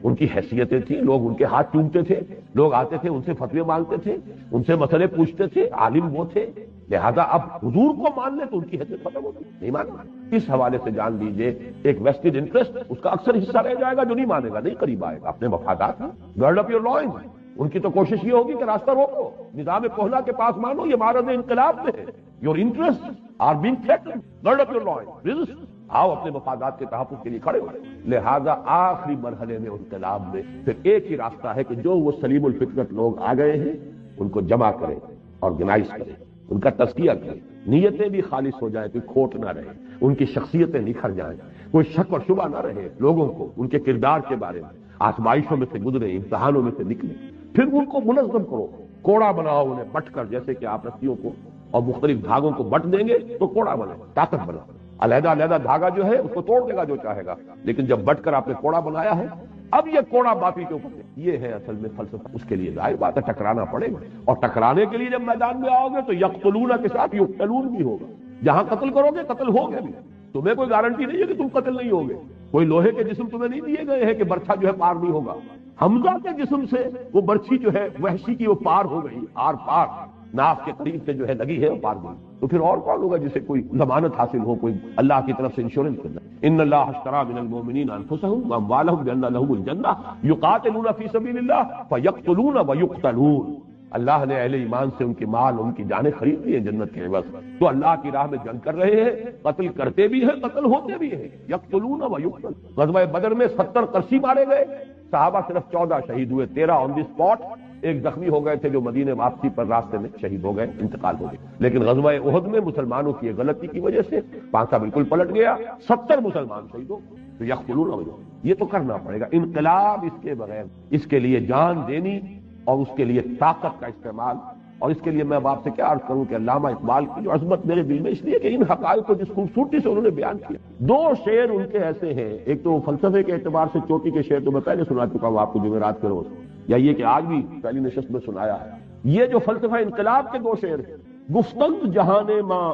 ان کی حیثیتیں تھیں. لوگ ان کے ہاتھ چومتے تھے, لوگ آتے تھے ان سے فتوے مانگتے تھے, ان سے مسئلے پوچھتے تھے, عالم وہ تھے. لہذا اب حضور کو مان لے تو ان کی حیثیت ختم ہوگی, نہیں ماننا. اس حوالے سے جان لیجئے ایک ویسٹڈ انٹرسٹ اس کا اکثر حصہ رہ جائے گا, جو نہیں مانے گا, نہیں قریب آئے گا. اپنے مفادات ہیں, گرڈ اپ یور لائنز. ان کی تو کوشش یہ ہوگی کہ راستہ روکو, نظام کہلا کے پاس مانو, یہ معرض انقلاب میں ہے. Your interest are being threatened, gird up your lines. آؤ اپنے مفادات کے تحفظ کے لیے کھڑے ہو. لہذا آخری مرحلے میں انقلاب میں پھر ایک ہی راستہ ہے کہ جو وہ سلیم الفطرت لوگ آ گئے ہیں ان کو جمع کریں, آرگنائز کریں, ان کا تزکیہ کریں, نیتیں بھی خالص ہو جائیں, کوئی کھوٹ نہ رہے, ان کی شخصیتیں نکھر جائیں, کوئی شک اور شبہ نہ رہے لوگوں کو ان کے کردار کے بارے میں. آزمائشوں میں سے گزرے, امتحانوں میں سے نکلے, پھر ان کو منظم کرو, کوڑا بناؤ انہیں بٹ کر. جیسے کہ آپ رسیوں کو اور مختلف دھاگوں کو بٹ دیں گے تو کوڑا بنے, طاقت بنا. علیحدہ علیحدہ دھاگا جو ہے اس کو توڑ دے گا جو چاہے گا, لیکن جب بٹ کر آپ نے کوڑا بنایا ہے, اب یہ کوڑا باطل کے اوپر. یہ ہے اصل میں فلسفہ. اس کے لیے ظاہر بات ہے ٹکرانا پڑے گا, اور ٹکرانے کے لیے جب میدان میں آؤ گے تو یقتلون کے ساتھ یقتلون بھی ہوگا. جہاں قتل کرو گے قتل ہوگا بھی. تمہیں کوئی گارنٹی نہیں ہے کہ تم قتل نہیں ہوگے. کوئی لوہے کے جسم تمہیں نہیں دیے گئے ہیں کہ برچھا جو ہے پار نہیں ہوگا. حمزہ کے جسم سے وہ برچھی جو ہے وحشی کی وہ پار ہو گئی, آر پار ناف کے قریب سے جو ہے لگی ہے وہ پار گئی. تو پھر اور کون ہوگا جسے کوئی ضمانت حاصل ہو, کوئی اللہ کی طرف سے انشورنس کرنا. ان اللہ اشترى من المؤمنین انفسهم واموالهم بان لهم الجنہ یقاتلون فی سبیل اللہ فیقتلون ویقتلون. اللہ نے اہل ایمان سے ان کے مال, ان کی جانیں خرید لی ہیں جنت کے عوض. تو اللہ کی راہ میں جنگ کر رہے ہیں, قتل کرتے بھی ہیں, قتل ہوتے بھی ہیں. یقتلون ویقتلون. غزوہ بدر میں 70 قرشی مارے گئے, صحابہ صرف 14 شہید ہوئے, 13 آن دی اسپاٹ. ایک زخمی ہو گئے تھے جو مدینے واپسی پر راستے میں شہید ہو گئے, انتقال ہو گئے. لیکن غزوہ احد میں مسلمانوں کی غلطی کی وجہ سے پانسا بالکل پلٹ گیا, 70 مسلمان شہید ہو. تو یقتلون ویقتلون. یہ تو کرنا پڑے گا. انقلاب اس کے بغیر, اس کے لیے جان دینی اور اس کے لیے طاقت کا استعمال. اور اس کے لیے میں آپ سے کیا عرض کروں کہ علامہ اقبال کی جو عظمت میرے دل میں اس لیے کہ ان حقائق کو جس خوبصورتی سے انہوں نے بیان کیا. 2 شعر ان کے ایسے ہیں, ایک تو فلسفے کے اعتبار سے چوٹی کے شعر تو میں پہلے سنا چکا ہوں آپ کو جمعرات کے روز, یا یہ کہ آج بھی پہلی نشست میں سنایا ہے. یہ جو فلسفہ انقلاب کے 2 شعر ہیں, گفتند جہان ماں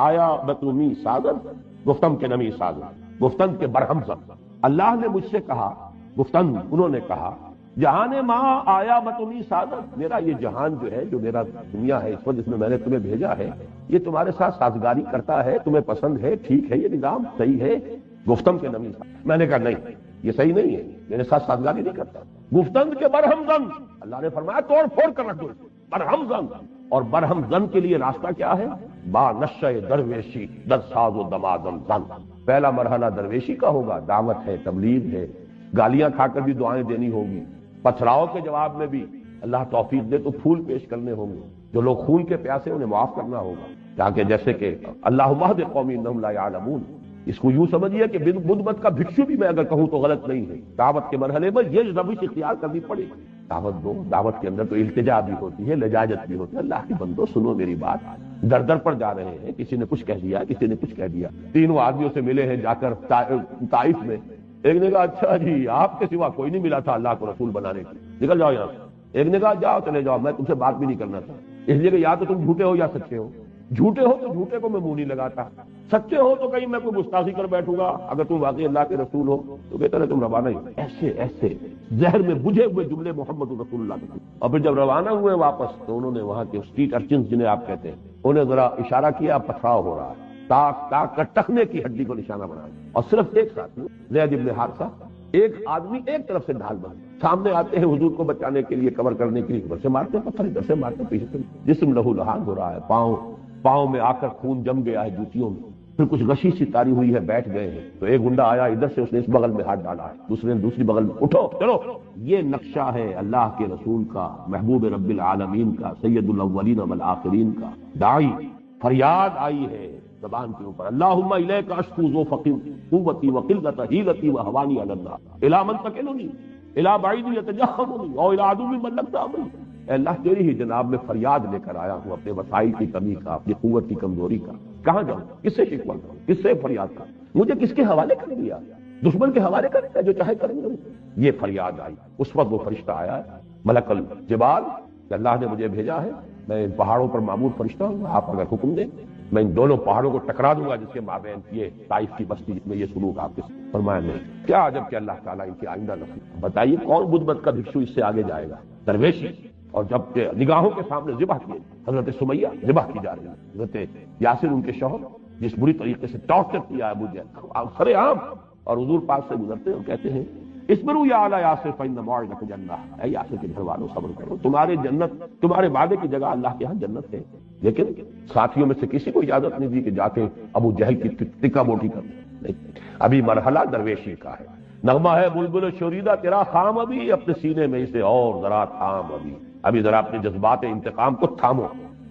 آیا بتومی سازد, گفتم کے نمی سازد, گفتند کے برہم زد. اللہ نے مجھ سے کہا, گفتند انہوں نے کہا, جہان ماں آیا بتومی سازد, میرا یہ جہان جو ہے, جو میرا دنیا ہے اس وقت جس میں نے تمہیں بھیجا ہے, یہ تمہارے ساتھ سازگاری کرتا ہے, تمہیں پسند ہے, ٹھیک ہے, یہ نظام صحیح ہے. گفتم کے نمی سازد. میں نے کہا نہیں, یہ صحیح نہیں ہے, میرے ساتھ سازگاری نہیں کرتا. گفتند کے برہم زن, اللہ نے فرمایا توڑ پھوڑ کر رکھ دو. برہم زن, اور برہم زن کے لیے راستہ کیا ہے؟ با نشہ درویشی در ساز و دمادم زن. پہلا مرحلہ درویشی کا ہوگا, دعوت ہے, تبلیغ ہے, گالیاں کھا کر بھی دعائیں دینی ہوگی, پتھراؤ کے جواب میں بھی اللہ توفیق دے تو پھول پیش کرنے ہوں گے, جو لوگ خون کے پیاسے انہیں معاف کرنا ہوگا. تاکہ جیسے کہ اللہم اہد قومی انہم لا یعلمون, اس کو یوں سمجھیے کہ بدھ مت کا بھکشو بھی میں اگر کہوں تو غلط نہیں ہے. دعوت کے مرحلے میں یہ روش اختیار کرنی پڑے گی. دعوت دو, دعوت کے اندر تو التجا بھی ہوتی ہے, لجاجت بھی ہوتی ہے. اللہ کے بندو سنو میری بات, در در پر جا رہے ہیں, کسی نے کچھ کہہ دیا, کسی نے کچھ کہہ دیا. 3 آدمیوں سے ملے ہیں جا کر طائف میں. ایک نے کہا اچھا جی آپ کے سوا کوئی نہیں ملا تھا اللہ کو رسول بنانے کے, نکل جاؤ یہاں سے. ایک نے کہا جاؤ چلے جاؤ, میں تم سے بات بھی نہیں کرنا تھا, اس لیے کہ یا تو تم جھوٹے ہو یا سچے ہو. جھوٹے ہو تو جھوٹے کو میں منہ نہیں لگاتا, سچے ہو تو کہیں میں کوئی گستاخی کر بیٹھوں گا. اگر تم واقعی اللہ کے رسول ہو تو بہتر ہے تم روانہ ہی. ایسے ایسے زہر میں بجھے ہوئے جملے محمد رسول اللہ کے. اور پھر جب روانہ ہوئے واپس تو انہوں نے وہاں کے اسٹریٹ ارچنز جنہیں آپ کہتے ہیں, انہیں ذرا اشارہ کیا, پتھراؤ ہو رہا ہے, تاک تاک کر ٹخنے کی ہڈی کو نشانہ بنا. اور صرف ایک ساتھی زید ابن حارثہ ایک آدمی ایک طرف سے ڈھال بند، سامنے آتے ہیں حضور کو بچانے کے لیے، کور کرنے کے لیے، ادھر سے مارتے ہیں پتھر، ادھر سے مارتے ہیں، پیچھے سے جسم لہو لہان ہو رہا ہے، پاؤں میں آ کر خون جم گیا ہے جوتیوں میں، پھر کچھ غشی سی تاری ہوئی ہے، بیٹھ گئے ہیں، تو ایک گنڈا آیا ادھر سے، اس نے اس بغل میں ہاتھ ڈالا ہے، دوسرے نے دوسری بغل میں، اٹھو چلو۔ یہ نقشہ ہے اللہ کے رسول کا، محبوب رب العالمین کا، سید الاولین والآخرین کا۔ داعی فریاد آئی ہے زبان کے اوپر، اللہم الیک اشکو ذوف قوتی وقلت حیلتی وہوانی علی الناس الی من تکلنی الی بعید یتجہمنی او الی عدو ملکت امری۔ اے اللہ تیری ہی جناب میں فریاد لے کر آیا ہوں اپنے وسائل کی کمی کا، اپنی قوت کی کمزوری کا، کہاں جاؤں، کس سے شکوہ کروں، کس سے فریاد کروں، مجھے کس کے حوالے کر دیا، دشمن کے حوالے کر دیا، جو چاہے کریں گے۔ یہ فریاد آئی، اس وقت وہ فرشتہ آیا ہے ملک الجبال کہ اللہ نے مجھے بھیجا ہے، میں ان پہاڑوں پر معمور فرشتہ ہوں، آپ اگر حکم دیں میں ان دونوں پہاڑوں کو ٹکرا دوں گا جس کے مابین یہ طائف کی بستی جس میں یہ سلوک آپ کے ساتھ۔ فرمایا نہیں، کیا عجب کہ اللہ تعالیٰ ان کی آئندہ نصیب۔ بتائیے کون بدھ مت کا بھکشو اس سے آگے جائے گا؟ درویشی۔ اور جب کہ نگاہوں کے سامنے ذبح کیے، حضرت سمیہ ذبح کی جا رہی ہے، حضرت یاسر ان کے شوہر جس بری طریقے سے ٹارچر کیا ابو جہل سرے عام، اور حضور پاک سے گزرتے اور کہتے ہیں اسبروا یا اعلی یاسر فإن موعدکم جنہ، اے یاسر کے گھر والوں صبر کرو، تمہارے جنت، تمہارے وعدے کی جگہ اللہ کے ہاں جنت ہے۔ لیکن ساتھیوں میں سے کسی کو اجازت نہیں دی کہ جا کے ابو جہل کی ٹکا بوٹی کر دیں۔ ابھی مرحلہ درویشی کا ہے۔ نغمہ ہے بلبل شوریدہ تیرا خام ابھی، اپنے سینے میں اسے اور ذرا تھام ابھی ذرا اپنے جذبات انتقام کو تھامو۔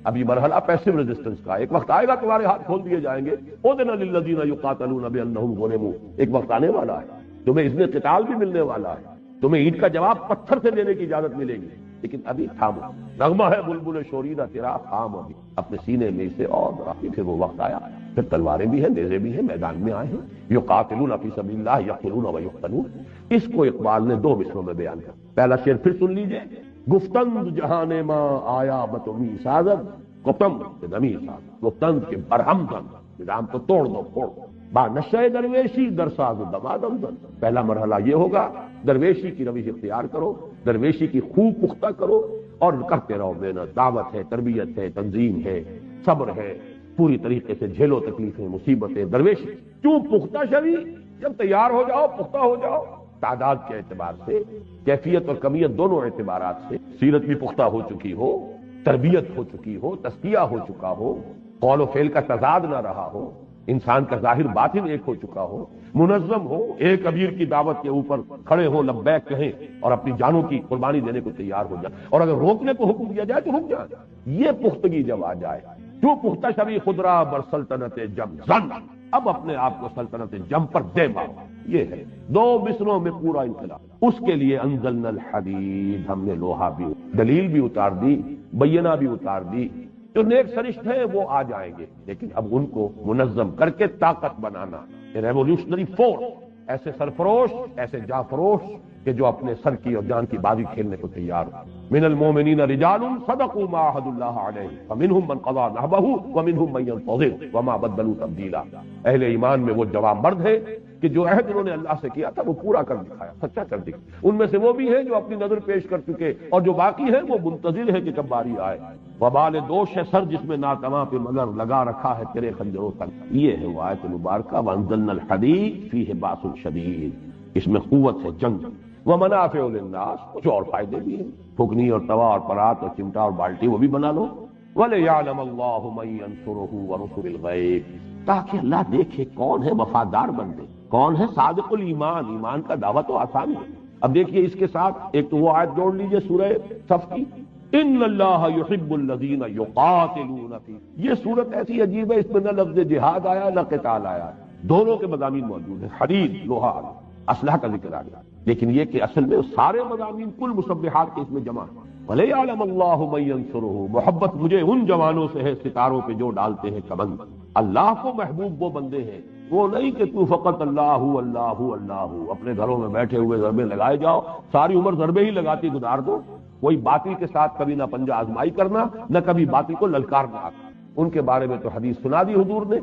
ابھی مرحلہ پیسو ریزسٹنس کا، ایک وقت آئے گا تمہارے ہاتھ کھول دیے جائیں گے، اذن للذین یقاتلون بانہم ظلموا، ایک وقت آنے والا ہے، تمہیں اذن قتال بھی ملنے والا ہے، تمہیں اینٹ کا جواب پتھر سے دینے کی اجازت ملے گی، لیکن ابھی تھامو۔ نغمہ ہے بلبل شوریدہ تیرا خام ابھی، اپنے سینے میں اسے اور ذرا، پھر وہ وقت آیا، پھر تلواریں بھی ہیں، نیزے بھی ہیں، میدان میں آئے ہیں، یقاتلون فی سبیل اللہ یقتلون و یقتلون۔ اس کو اقبال نے دو مصروں میں بیان کیا۔ پہلا شعر پھر سن لیجئے، گفتند جہان ماں آیا بتمی سازد، گفتم نمی سازد، گفتند کے برہم زن، نظام کو توڑ دو پھوڑ دو، با نشہ درویشی در ساز دمادم زن۔ پہلا مرحلہ یہ ہوگا، درویشی کی روش اختیار کرو، درویشی کی خوب پختہ کرو، اور کرتے رہو محنت، دعوت ہے، تربیت ہے، تنظیم ہے، صبر ہے، پوری طریقے سے جھیلو تکلیفیں، مصیبتیں۔ درویشی کیوں پختہ شوی، جب تیار ہو جاؤ، پختہ ہو جاؤ، تعداد کے اعتبار سے، کیفیت اور کمیت دونوں اعتبارات سے، سیرت بھی پختہ ہو چکی ہو، تربیت ہو چکی ہو، تزکیہ ہو چکا ہو، قول و فعل کا تضاد نہ رہا ہو، انسان کا ظاہر باطن ایک ہو چکا ہو، منظم ہو، ایک امیر کی دعوت کے اوپر کھڑے ہو، لبیک کہیں اور اپنی جانوں کی قربانی دینے کو تیار ہو جائے، اور اگر روکنے کو حکم دیا جائے تو رک جائے۔ یہ پختگی جب آ جائے، جو پختہ شوی خدرا بر سلطنت جم زن، اب اپنے آپ کو سلطنت جم پر دے مارو۔ یہ ہے دو مصروں میں پورا انقلاب۔ اس کے لیے انزلنا الحدید، ہم نے لوہا بھی، دلیل بھی اتار دی، بینہ بھی اتار دی۔ جو نیک سرشت ہیں وہ آ جائیں گے، لیکن اب ان کو منظم کر کے طاقت بنانا، ریولیوشنری فورس، ایسے سرفروش، ایسے جافروش کہ جو اپنے سر کی اور جان کی بازی کھیلنے کو تیار ہو۔ من المؤمنین رجال صدقوا ما عهد الله علیہ فمنهم من قضى نحبه ومنهم من ينتظر وما بدلوا تبدیلا۔ اہل ایمان میں وہ جوان مرد ہیں کہ جو عہد انہوں نے اللہ سے کیا تھا وہ پورا کر دکھایا، سچا کر دکھایا۔ ان میں سے وہ بھی ہیں جو اپنی نظر پیش کر چکے، اور جو باقی ہیں وہ منتظر ہے کہ کب باری آئے۔ وبال دوش ہے سر جس میں ناتواں پہ مگر لگا رکھا ہے تیرے خنجروں تک۔ یہ ہے وہ آیت مبارکہ، وانزلنا الحدید فیہ باس شدید، اس میں قوت ہے جنگ، ومنافع للناس، کچھ اور فائدے بھی ہیں، پھکنی اور توا اور پرات اور چمٹا اور بالٹی وہ بھی بنا لو۔ وَلِيَعْلَمَ اللَّهُ مَن يَنصُرُهُ وَرُسُلِ الْغَيْبِ، تاکہ اللہ دیکھے کون ہے وفادار بندے، کون ہے صادق الایمان۔ ایمان کا دعویٰ تو آسان ہے۔ اب دیکھیے اس کے ساتھ ایک تو وہ آیت جوڑ لیجئے سورہ صف کی، ان اللہ یحب الذین یقاتلون فی۔ یہ صورت ایسی عجیب ہے، اس میں نہ لفظ جہاد آیا نہ قتال آیا، دونوں کے مضامین موجود ہیں، حدید لوہا، اسلحہ کا ذکر آ گیا، لیکن یہ کہ اصل میں سارے مضامین کل مسبحات کے اس میں جمع ہیں۔ وَلِيَعْلَمَ اللَّهُ مَن يَنصُرُهُ، محبت مجھے ان جوانوں سے ہے ستاروں پہ جو ڈالتے ہیں کمند۔ اللہ کو محبوب وہ بندے ہیں، وہ نہیں کہ تو فقط اللہ اللہ اللہ اپنے گھروں میں بیٹھے ہوئے ضربے لگائے جاؤ، ساری عمر ضربے ہی لگاتی گزار دو، کوئی باطل کے ساتھ کبھی نہ پنجہ آزمائی کرنا، نہ کبھی باطل کو للکارنا آتا۔ ان کے بارے میں تو حدیث سنا دی حضور نے،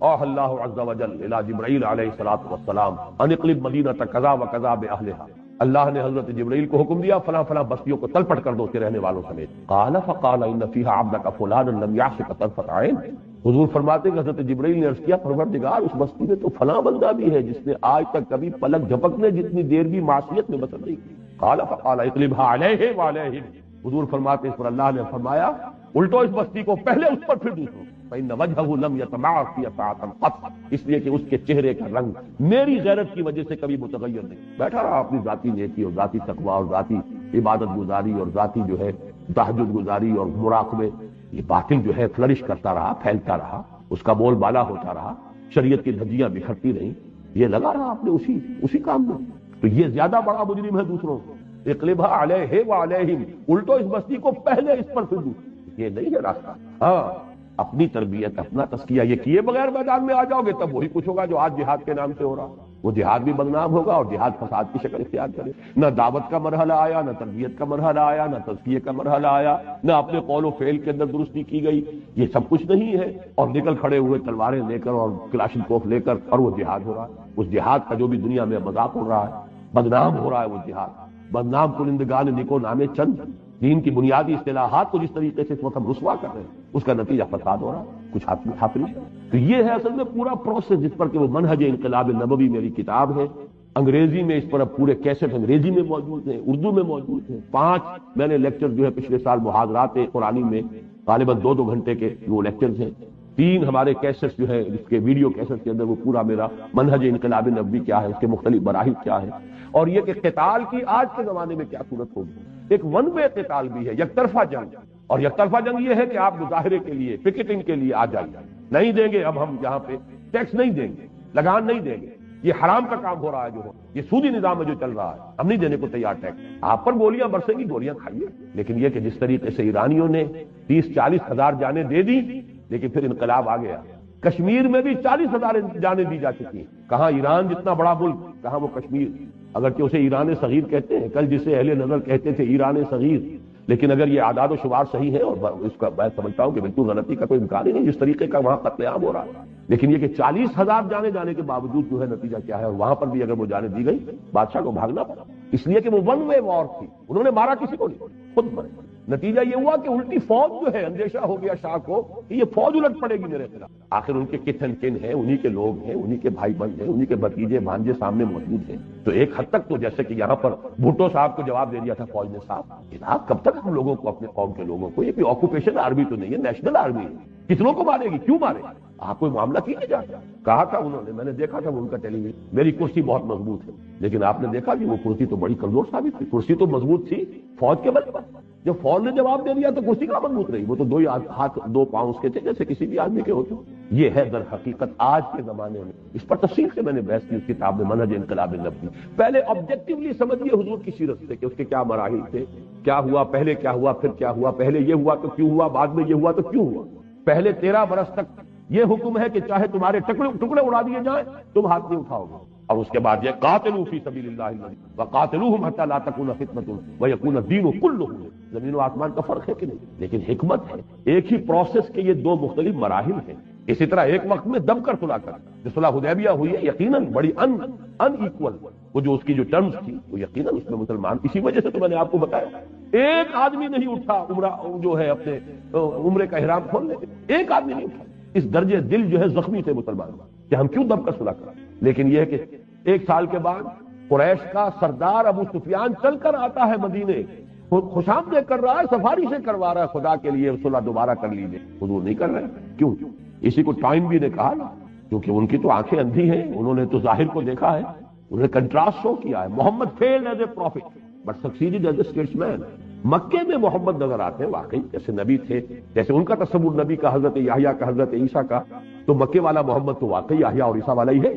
اوح اللہ عز وجل الی جبرائیل علیہ الصلوۃ والسلام ان اقلب مدینہ کذا و کذا باہلھا، اللہ نے حضرت جبرائیل کو حکم دیا فلاں فلاں بستیوں کو تل پٹ کر دو اس کے رہنے والوں سمیت۔ قال فقال ان فیھا عبدک فلانا لم یعصک طرفۃ عین، حضور فرماتے کہ حضرت جبرائیل نے عرض کیا پروردگار اس بستی میں تو فلاں بندہ بھی ہے جس نے آج تک کبھی پلک جھپکنے جتنی دیر بھی معصیت میں بسر نہیں کی. قال فقال اقلبها علیہ وعلیہم. حضور فرماتے اس پر اللہ نے فرمایا الٹو اس بستی کو پہلے اس پر پھر دوسروں. فإن وجهه لم يتمعر في طاعة قط. اس لیے کہ اس کے چہرے کا رنگ میری غیرت کی وجہ سے کبھی متغیر نہیں. بیٹھا رہا اپنی ذاتی نیکی اور ذاتی تقوی اور ذاتی عبادت گزاری اور ذاتی جو ہے تہجد گزاری اور مراقبے. یہ باطل جو ہے فلرش کرتا رہا، پھیلتا رہا، اس کا بول بالا ہوتا رہا، شریعت کی دھجیاں بکھرتی رہیں. یہ لگا رہا اپنے اسی کام میں. تو یہ زیادہ بڑا مجرم ہے دوسروں سے. اقلبها علیہ وعلیہم. الٹو اس بستی کو پہلے اس پر پھر دوسروں. یہ نہیں ہے راستہ. ہاں اپنی تربیت، اپنا تزکیہ یہ کیے بغیر میدان میں آ جاؤ گے تب وہی کچھ ہوگا جو آج جہاد کے نام سے ہو رہا. وہ جہاد بھی بدنام ہوگا اور جہاد فساد کی شکل اختیار کرے. نہ دعوت کا مرحلہ آیا، نہ تربیت کا مرحلہ آیا، نہ تزکیے کا مرحلہ آیا، نہ اپنے قول و فعل کے اندر درستی کی گئی. یہ سب کچھ نہیں ہے اور نکل کھڑے ہوئے تلواریں لے کر اور کلاشنکوف لے کر اور وہ جہاد ہو رہا ہے. اس جہاد کا جو بھی دنیا میں مذاق ہو رہا ہے، بدنام ہو رہا ہے وہ جہاد. بدنام کنندگان نکو نامے چند. دین کی بنیادی اصطلاحات کو جس طریقے سے اس وقت ہم رسوا کر رہے ہیں اس کا نتیجہ فساد ہو رہا ہے. کچھ حاصل نہیں. تو یہ ہے اصل میں پورا پروسیس جس پر کہ وہ منہج انقلاب نبوی میری کتاب ہے. انگریزی میں اس پر اب پورے کیسٹ انگریزی میں موجود ہیں، اردو میں موجود ہیں. 5 میں نے لیکچر جو ہے پچھلے سال محاضرات قرآنی میں غالباً 2 گھنٹے کے وہ لیکچرز ہیں. 3 ہمارے کیسٹ جو ہے اس کے ویڈیو کیسٹ کے اندر وہ پورا میرا منہج انقلاب نبوی کیا ہے، اس کے مختلف مراحل کیا ہے، اور یہ کہ قتال کی آج کے زمانے میں کیا صورت ہوگی. ایک ون وے قتال بھی ہے، یک طرفہ جنگ. اور یک طرفہ جنگ یہ ہے کہ آپ مظاہرے کے لیے، پکٹنگ کے لیے آ جائیے. نہیں دیں گے اب ہم یہاں پہ ٹیکس نہیں دیں گے، لگان نہیں دیں گے. یہ حرام کا کام ہو رہا ہے جو ہو، یہ سودی نظام میں جو چل رہا ہے، ہم نہیں دینے کو تیار ٹیکس. آپ پر گولیاں برسیں گی، گولیاں کھائیے. لیکن یہ کہ جس طریقے سے ایرانیوں نے 30-40 ہزار جانیں دے دی، لیکن پھر انقلاب آ گیا. کشمیر میں بھی 40,000 جانیں دی جا چکی ہیں. کہاں ایران جتنا بڑا ملک، کہاں وہ کشمیر. اگرچہ اسے ایران صغیر کہتے ہیں، کل جسے اہل نظر کہتے تھے ایران صغیر، لیکن اگر یہ اعداد و شمار صحیح ہے اور اس کا میں سمجھتا ہوں کہ بالکل غلطی کا کوئی امکان ہی نہیں جس طریقے کا وہاں قتل عام ہو رہا ہے. لیکن یہ کہ 40,000 جانے کے باوجود جو ہے نتیجہ کیا ہے، اور وہاں پر بھی اگر وہ جانے دی گئی بادشاہ کو بھاگنا پڑا. اس لیے کہ وہ ون وے وار تھی، انہوں نے مارا کسی کو نہیں، خود مرے. نتیجہ یہ ہوا کہ الٹی فوج جو ہے، اندیشہ ہو گیا شاہ کو کہ یہ فوج الٹ پڑے گی میرے خلاف. آخر ان کے کتھ اینڈ کن ہیں، انہی کے لوگ ہیں، انہی کے بھائی بند ہیں، انہی کے بھتیجے بھانجے سامنے موجود ہیں. تو ایک حد تک تو جیسے کہ یہاں پر بھٹو صاحب کو جواب دے دیا تھا فوج نے، صاحب کب تک ہم لوگوں کو، اپنے قوم کے لوگوں کو، یہ کوئی آکوپیشن آرمی تو نہیں ہے، نیشنل آرمی ہے، کتنوں کو مارے گی، کیوں مارے گی؟ آپ کوئی معاملہ کیجیے جاتا. کہا تھا انہوں نے، میں نے دیکھا تھا ان کا ٹیلی ویژن، میری کرسی بہت مضبوط ہے. لیکن آپ نے دیکھا کہ وہ کرسی تو بڑی کمزور ثابت تھی. کرسی تو مضبوط تھی فوج کے بل پر. جب فوج نے جواب دے دیا تو کرسی کہاں مضبوط رہی؟ وہ تو 2 ہاتھ 2 پاؤں اس کے تھے جیسے کسی بھی آدمی کے ہوتے. یہ ہے در حقیقت آج کے زمانے میں. اس پر تفصیل سے میں نے بحث کی اس کتاب میں منہج انقلاب نبوی. پہلے آبجیکٹیولی سمجھیے حضور کی سیرت سے کہ اس کے کیا مراحل تھے، کیا ہوا، پہلے کیا ہوا، پھر کیا ہوا، پہلے یہ ہوا تو کیوں ہوا، بعد میں یہ ہوا تو کیوں ہوا. پہلے 13 برس تک یہ حکم ہے کہ چاہے تمہارے ٹکڑے اڑا دیے جائیں تم ہاتھ نہیں اٹھاؤ گے. اور اس کے بعد یہ قاتلوا فی سبیل اللہ وقاتلوہم حتی لا تکون فتنۃ ویکون الدین کلہ. زمین و آسمان کا فرق ہے کہ نہیں؟ لیکن حکمت ہے. ایک ہی پروسیس کے یہ 2 مختلف مراحل ہیں. اسی طرح ایک وقت میں دب کر صلح کر، جو صلح حدیبیہ ہوئی ہے یقیناً بڑی ان ایکول، وہ جو اس کی جو ٹرمز تھی وہ یقیناً اس میں مسلمان، اسی وجہ سے تو میں نے آپ کو بتایا ایک آدمی نہیں اٹھا عمرہ جو ہے اپنے عمرے کا احرام کھولنے، ایک آدمی نہیں اٹھا. اس درجے دل جو ہے زخمی تھے مسلمان کہ ہم کیوں دب کر صلح کریں. لیکن یہ ہے کہ 1 سال کے بعد قریش کا سردار ابو سفیان چل کر آتا ہے مدینے، خوشامدید کر رہا ہے، سفاری سے کروا رہا ہے، خدا کے لیے صلح دوبارہ کر لیجیے. حضور نہیں کر رہے. کیوں؟ اسی کو ٹائم بھی نے کہا نا، کیونکہ ان کی تو آنکھیں اندھی ہیں، انہوں نے تو ظاہر کو دیکھا ہے، انہوں نے کنٹراسٹ شو کیا ہے. Muhammad failed as a prophet but succeeded as a statesman. مکے میں محمد نظر آتے ہیں واقعی جیسے نبی تھے، جیسے ان کا تصور نبی کا حضرت یحییٰ کا حضرت عیسیٰ کا، تو مکے والا محمد تو واقعی یحییٰ اور عیسیٰ والا ہی ہے.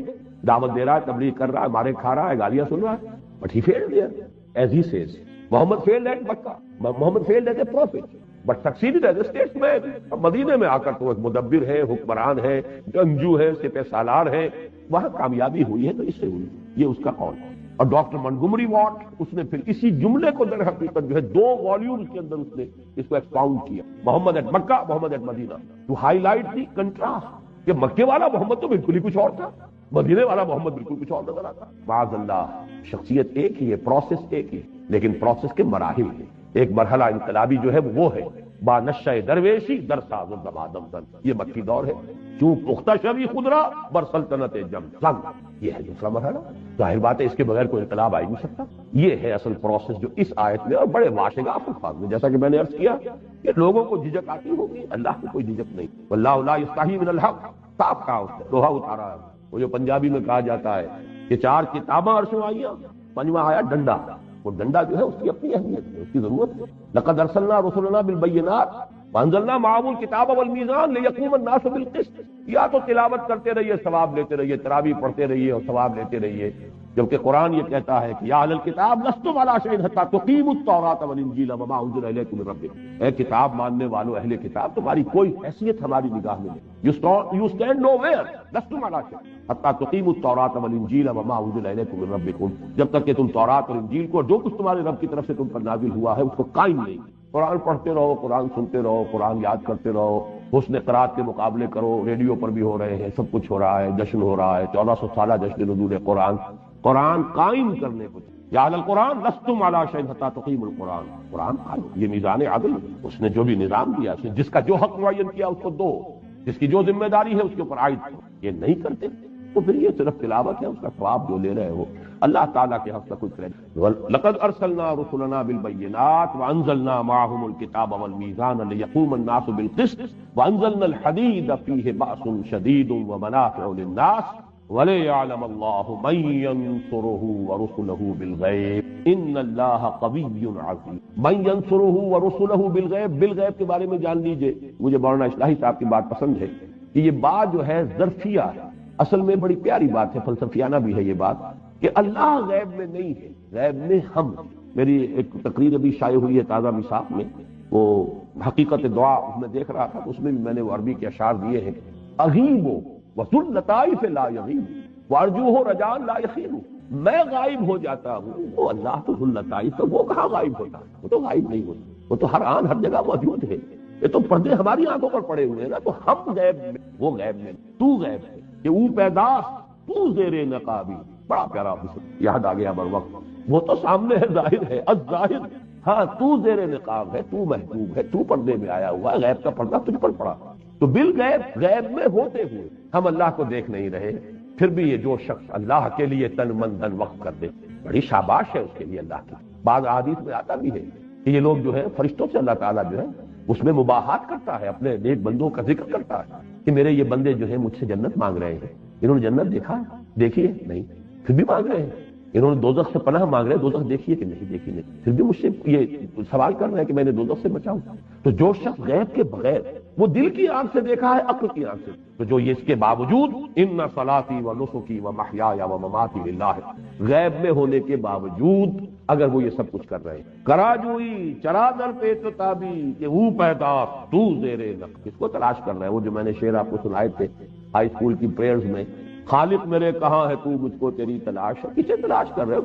دعوت دے رہا ہے، تبلیغ کر رہا ہے، مارے کھا رہا ہے، گالیاں سن رہا ہے. But he failed there as he says. Muhammad failed at Mecca, Muhammad failed as a prophet but succeeded as a statesman. مدینے میں آ کر تو ایک مدبر ہے، حکمران ہے، جنگجو ہے، سپہ سالار ہے، وہاں کامیابی ہوئی ہے تو اس سے ہوئی. یہ اس کا قول. اور ڈاکٹر منگومری واٹ اس نے پھر اسی جملے کو در حقیقت جو ہے 2 والیومز کے اندر اس نے اس کو ایکسپاؤنڈ کیا. Muhammad at Mecca, Muhammad at Medina, to highlight the contrast کہ مکے والا محمد تو بالکل ہی کچھ اور تھا، مدینے والا محمد بالکل کچھ اور نظر آتا. معاذ اللہ، شخصیت ایک ہی ہے، پروسیس ایک ہی، لیکن پروسیس کے مراحل ہیں. ایک مرحلہ انقلابی جو ہے وہ ہے با نشہ درویشی در ساز و دمادم زن، یہ مکی دور ہے، چون پختہ شوی خودرا بر سلطنت جم زن، یہ ہے دوسرا مرحلہ۔ ظاہر بات ہے اس کے بغیر کوئی انقلاب آ ہی نہیں سکتا۔ یہ ہے اصل پروسیس جو اس آیت میں اور بڑے واشگاف الفاظ میں، جیسا کہ میں نے عرض کیا کہ لوگوں کو جھجک آتی ہوگی، اللہ کو کوئی جھجک نہیں۔ واللہ لا یستحی من الحق، صاف کہا اس نے، لوہا اتارا ہے۔ وہ جو پنجابی میں کہا جاتا ہے کہ 4 کتاباں عرشوں آئیاں، 5واں آیا ڈنڈا، وہ ڈنڈا جو ہے اس کی اپنی اہمیت ہے، اس کی ضرورت ہے۔ لقد ارسلنا رسلنا بالبینات وانزلنا معهم الکتاب والمیزان لیقوم الناس بالقسط۔ یا تو تلاوت کرتے رہیے، ثواب لیتے رہیے، تراویح پڑھتے رہیے اور ثواب لیتے رہیے، جبکہ قرآن یہ کہتا ہے کہ یا اہل الکتاب لستم علی شیء حتی تقیموا التوراۃ والانجیل وما انزل الیکم من ربکم۔ اے کتاب ماننے والو اہل کتاب، تمہاری کوئی حیثیت ہماری نگاہ میں نہیں، یو اسٹینڈ نو ویئر، لستم علی شیء حتی تقیموا التوراۃ والانجیل وما انزل الیکم من ربکم، جب تک کہ تم تورات اور انجیل کو جو کچھ تمہارے رب کی طرف سے تم پر نازل ہوا ہے اس کو قائم نہیں۔ قرآن پڑھتے رہو، قرآن سنتے رہو، قرآن یاد کرتے رہو، حسن قرات کے مقابلے کرو، ریڈیو پر بھی ہو رہے ہیں، سب کچھ ہو رہا ہے، جشن ہو رہا ہے، 1400 سالہ جشن نزول قرآن۔ قرآن قائم کرنے کو، یا اہل القرآن لستم علی شیء حتی تقیموا القرآن، قرآن قائم، یہ میزان عدل، اس نے جو بھی نظام دیا، اس نے جس کا جو حق معین کیا اس کو دو، جس کی جو ذمہ داری ہے اس کے اوپر عائد کرو۔ یہ نہیں کرتے تو پھر یہ صرف تلاوت ہے، اس کا ثواب جو لے رہے ہو اللہ تعالیٰ کے حق سے کچھ کرے۔ لقد ارسلنا رسلنا بالبینات وانزلنا معهم الکتاب والمیزان لیقوم الناس بالقسط وانزلنا الحدید فیہ بأس شدید ومنافع للناس ولیعلم اللہ من ینصرہ ورسلہ بالغیب ان اللہ قوی عزیز۔ من ینصرہ ورسلہ بالغیب، بالغیب کے بارے میں جان لیجئے، مجھے مولانا اصلاحی صاحب کی بات پسند ہے کہ یہ بات جو ہے ظرفیہ ہے، اصل میں بڑی پیاری بات ہے، فلسفیانہ بھی ہے یہ بات کہ اللہ غیب میں نہیں ہے، غیب میں ہم۔ میری ایک تقریر ابھی شائع ہوئی ہے تازہ مساق میں، وہ حقیقت دعا اس میں دیکھ رہا تھا، اس میں بھی میں نے وہ عربی کے اشعار دیے ہیں، اغیب وذو اللطائف لا یغیب وارجوہ رجاء لا یخیب۔ میں غائب ہو جاتا ہوں، وہ اللہ تو ذو اللطائف، وہ کہاں غائب ہوتا ہے؟ وہ تو غائب نہیں ہوتا، وہ تو ہر آن ہر جگہ موجود ہے۔ یہ تو پردے ہماری آنکھوں پر پڑے ہوئے ہیں نا، تو ہم غیب میں، وہ غیب میں، تو غیب ہے کہ او پیداست تو زیر نقابی۔ بڑا پیارا یاد آ گیا بر وقت، وہ تو سامنے ہے، ظاہر ہے، الظاہر، ہاں تو زیر نقاب ہے، تو محجوب ہے، تو پردے میں آیا ہوا ہے، غیب کا پردہ تجھ پر پڑا۔ تو بالغیب، غیب میں ہوتے ہوئے ہم اللہ کو دیکھ نہیں رہے، پھر بھی یہ جو شخص اللہ کے لیے تن من دھن وقت کر دے، بڑی شاباش ہے اس کے لیے اللہ کی۔ بعض احادیث میں آتا بھی ہے کہ یہ لوگ جو ہے فرشتوں سے اللہ تعالیٰ جو ہے اس میں مباحات کرتا ہے، اپنے نیک بندوں کا ذکر کرتا ہے کہ میرے یہ بندے جو ہیں مجھ سے جنت مانگ رہے ہیں، انہوں نے جنت دیکھا دیکھیے نہیں، پھر بھی مانگ رہے ہیں۔ انہوں نے دوزخ سے پناہ مانگ رہے ہیں، دوزخ دیکھیے کہ نہیں دیکھی نہیں، پھر بھی مجھ سے یہ سوال کر رہے ہیں کہ میں نے دوزخ سے بچاؤں۔ تو جو شخص غیب کے بغیر، وہ دل کی آنکھ سے دیکھا ہے، عقل کی آنکھ سے، تو جو یہ اس کے باوجود ان صلاتی و نسکی و محیای و مماتی للہ، غیب میں ہونے کے باوجود اگر وہ یہ سب کچھ کر رہے ہیں، کراجوئی چرا در پیت تابی کہ وہ پیدا تو زیر نقب، کس کو تلاش کر رہے ہیں؟ وہ جو میں نے شعر آپ کو سنائے تھے ہائی اسکول کی پریئرز میں، خالق میرے کہاں ہے تو مجھ کو تیری تلاش ہے، کسے تلاش کر رہے ہو،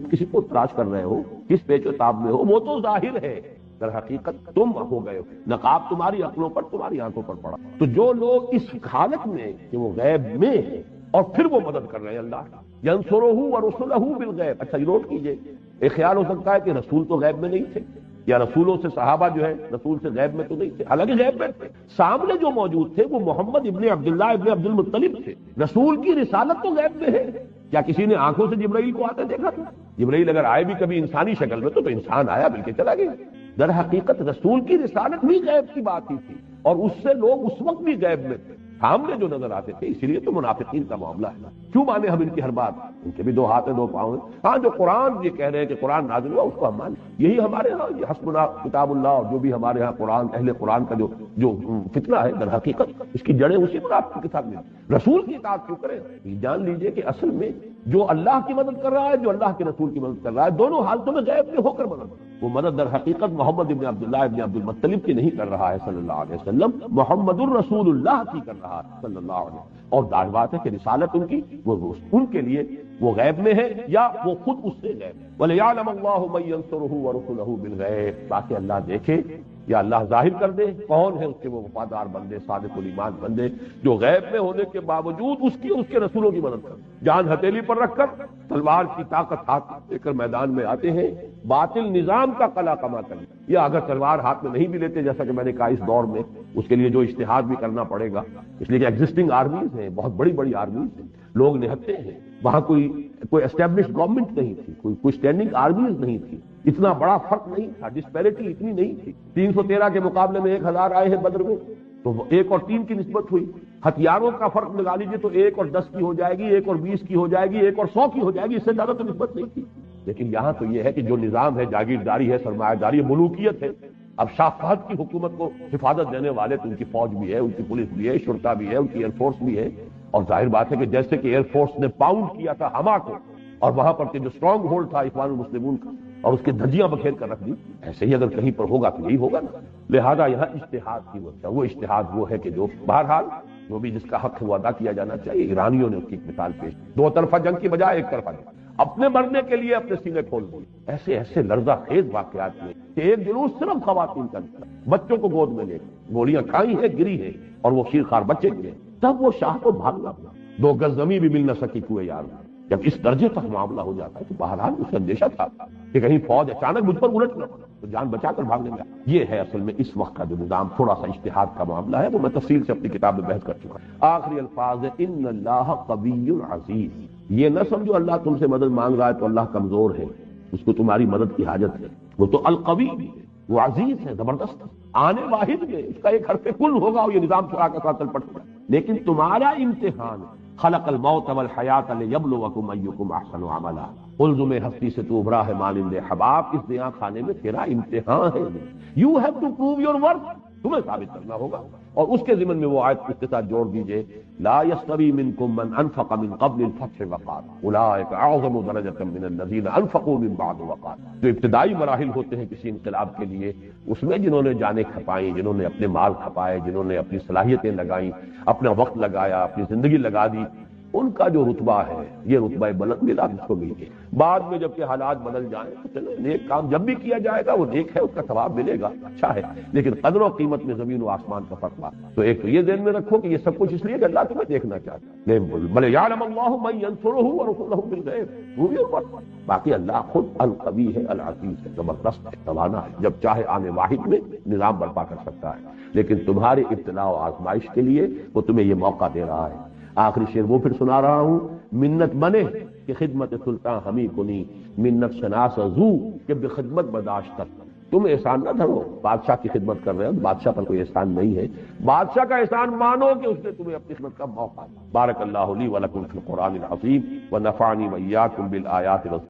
کسی کو تلاش کر رہے ہو، کس پیچ و تاب میں ہو؟ وہ تو ظاہر ہے، در حقیقت تم ہو گئے ہو، نقاب تمہاری عقلوں پر، تمہاری آنکھوں پر پڑا۔ تو جو لوگ اس حالت میں کہ وہ غیب میں ہے اور پھر وہ مدد کر رہے ہیں اللہ ینصرہ ورسلہ بالغیب۔ اچھا یہ نوٹ کیجئے، ایک خیال ہو سکتا ہے کہ رسول تو غیب میں نہیں تھے، یا رسولوں سے صحابہ جو ہے رسول سے غیب میں تو نہیں تھے، حالانکہ غیب میں تھے، سامنے جو موجود تھے وہ محمد ابن عبداللہ ابن عبد المطلب تھے۔ رسول کی رسالت تو غیب میں ہے، کیا کسی نے آنکھوں سے جبرائیل کو آتے دیکھا تھا؟ جبرائیل اگر آئے بھی کبھی انسانی شکل میں تو انسان آیا مل کے چلا گیا۔ در حقیقت رسول کی رسالت بھی غیب کی بات ہی تھی، اور اس سے لوگ اس وقت بھی غیب میں تھے، سامنے جو نظر آتے تھے، اسی لیے تو منافقین کا معاملہ ہے۔ کیوں مانے ہم ان کی ہر بات؟ ان کے بھی دو ہاتھ ہیں دو پاؤں ہیں۔ ہاں جو قرآن یہ کہہ رہے ہیں کہ قرآن نازل ہوا اس کو ہم مانیں، یہی ہمارے ہاں حسبنا کتاب اللہ، اور جو بھی ہمارے ہاں قرآن، اہل قرآن کا جو فتنہ ہے در حقیقت اس کی جڑیں اسی منافق کے ساتھ ملیں۔ رسول کی اطاعت کیوں کریں؟ یہ جان لیجئے کہ اصل میں جو اللہ کی مدد کر رہا ہے، جو اللہ کے رسول کی مدد کر رہا ہے، دونوں حالتوں میں غیب میں ہو کر مدد، وہ مدد در حقیقت محمد ابن عبداللہ ابن عبد المطلب کی نہیں کر رہا ہے صلی اللہ علیہ وسلم، محمد الرسول اللہ کی کر رہا ہے صلی اللہ علیہ وسلم۔ اور ظاہر بات ہے کہ رسالت ان کی وہ ان کے لیے وہ غیب میں ہے یا وہ خود اس سے غیب ہے۔ وَلِيَعْلَمَ اللَّهُ مَن يَنصُرُهُ وَرُسُلَهُ بِالْغَيْبِ، تاکہ اللہ دیکھے یا اللہ ظاہر کر دے کون ہے اس کے وہ وفادار بندے، صادق الایمان بندے جو غیب میں ہونے کے باوجود اس کی اور اس کے رسولوں کی مدد کرتے، جان ہتھیلی پر رکھ کر تلوار کی طاقت ہاتھ لے کر میدان میں آتے ہیں باطل نظام کا قلع کما کرنے، یا اگر تلوار ہاتھ میں نہیں بھی لیتے جیسا کہ میں نے کہا اس دور میں اس کے لیے جو اجتہاد بھی کرنا پڑے گا، اس لیے کہ ایگزسٹنگ آرمیز ہیں، بہت بڑی بڑی آرمیز ہیں، لوگ نہتے ہیں، وہاں کوئی اسٹیبلش گورنمنٹ نہیں تھی، کوئی اسٹینڈنگ آرمیز نہیں تھی، اتنا بڑا فرق نہیں تھا، ڈسپیرٹی اتنی نہیں تھی، 313 کے مقابلے میں 1000 آئے ہیں بدر میں تو 1 اور 3 کی نسبت ہوئی، ہتھیاروں کا فرق لگا لیجیے تو 1 اور 10 کی ہو جائے گی، 1 اور 20 کی ہو جائے گی، 1 اور 100 کی ہو جائے گی، اس سے زیادہ تو نسبت نہیں تھی۔ لیکن یہاں تو یہ ہے کہ جو نظام ہے جاگیرداری ہے، سرمایہ داری ہے، ملوکیت ہے، اب شاہ فہد کی حکومت کو حفاظت دینے والے تو ان کی فوج بھی ہے، ان کی پولیس بھی ہے، شرطا بھی ہے، ان کی ایئر فورس بھی ہے، اور ظاہر بات ہے کہ جیسے کہ ایئر فورس نے پاؤنڈ کیا تھا حما کو اور وہاں پر کے جو اسٹرانگ ہولڈ تھا اخوان المسلمون کا اور اس کی دھجیاں بکھیر کر رکھ دی، ایسے ہی اگر کہیں پر ہوگا تو یہی ہوگا نا۔ لہذا یہاں اجتہاد کی وجہ، وہ اجتہاد وہ ہے کہ جو بہرحال جو بھی جس کا حق ہے وہ ادا کیا جانا چاہیے۔ ایرانیوں نے اس کی ایک مثال پیش کی، 2 طرفہ جنگ کی بجائے 1 طرفہ جنگ، اپنے مرنے کے لیے اپنے سینے کھول دیے۔ ایسے ایسے لرزہ خیز واقعات میں کہ ایک جلوس صرف خواتین کا نکلا، بچوں کو گود میں لے گولیاں کھائی ہیں، گری ہے اور وہ شیرخوار بچے گرے، تب وہ شاہ کو بھاگنا پڑا، 2 گز زمین بھی مل نہ سکی کوئے یار۔ جب اس درجے تک معاملہ ہو جاتا ہے تو بہرحال اسے اندیشہ تھا کہ کہیں فوج اچانک مجھ پر الٹ نہ پڑے تو جان بچا کر بھاگنے گا۔ یہ ہے اصل میں اس وقت کا جو نظام، تھوڑا سا اجتہاد کا معاملہ ہے، وہ میں تفصیل سے اپنی کتاب میں بحث کر چکا ہوں۔ آخری الفاظ ہے ان اللہ قوی عزیز، یہ نہ سمجھو اللہ تم سے مدد مانگ رہا ہے تو اللہ کمزور ہے، اس کو تمہاری مدد کی حاجت ہے، وہ تو القوی ہے، وہ عزیز ہے، زبردست آنے واحد میں اس کا ایک حرف کل ہوگا اور یہ نظام چلا کر ساتھ چل پڑے گا۔ لیکن تمہارا امتحان ہے، خلق الموت والحیات لیبلوکم ایکم احسن عملا، قلزم ہستی سے تو ابھرا ہے مانند حباب، اس دیاں خانے میں تیرا امتحان ہے، you have to prove your work, تمہیں ثابت کرنا ہوگا۔ اور اس کے ضمن میں وہ آیت اس کے ساتھ جوڑ دیجئے لا یستوی منکم من انفق من قبل الفتح وقاتل اولئک اعظم درجۃ من الذین انفقوا من بعد وقاتل، جو ابتدائی مراحل ہوتے ہیں کسی انقلاب کے لیے، اس میں جنہوں نے جانیں کھپائیں، جنہوں نے اپنے مال کھپائے، جنہوں نے اپنی صلاحیتیں لگائیں، اپنا وقت لگایا، اپنی زندگی لگا دی، ان کا جو رتبہ ہے یہ رتبہ بلند ملا جس کو مل گیا۔ بعد میں جب کہ حالات بدل جائیں تو چلو نیک کام جب بھی کیا جائے گا وہ نیک ہے، اس کا ثواب ملے گا، اچھا ہے، لیکن قدر و قیمت میں زمین و آسمان کا فرق ہے۔ تو ایک تو یہ ذہن میں رکھو کہ یہ سب کچھ اس لیے کہ اللہ تمہیں دیکھنا چاہتا ہے، بل یعلم اللہ من ینصرہ ورسلہ بالغیب، وہ بھی اوپر، باقی اللہ خود القوی ہے، العزیز ہے، زبردست ہے، توانا ہے، جب چاہے آنے واحد میں نظام برپا کر سکتا ہے، لیکن تمہاری ابتلاء و آزمائش کے لیے وہ تمہیں یہ موقع دے رہا ہے۔ آخری شعر وہ پھر سنا رہا ہوں، منت بنے کہ خدمت سلطان ہمیں کنی، منت شناس زو کہ بخدمت بداشت تک، تم احسان نہ دھرو، بادشاہ کی خدمت کر رہے ہو، بادشاہ پر کوئی احسان نہیں ہے، بادشاہ کا احسان مانو کہ اس نے تمہیں اپنی خدمت کا موقع دیا۔ بارک اللہ لی ولکم فی القرآن العظیم ونفعنی وإیاکم بالآیات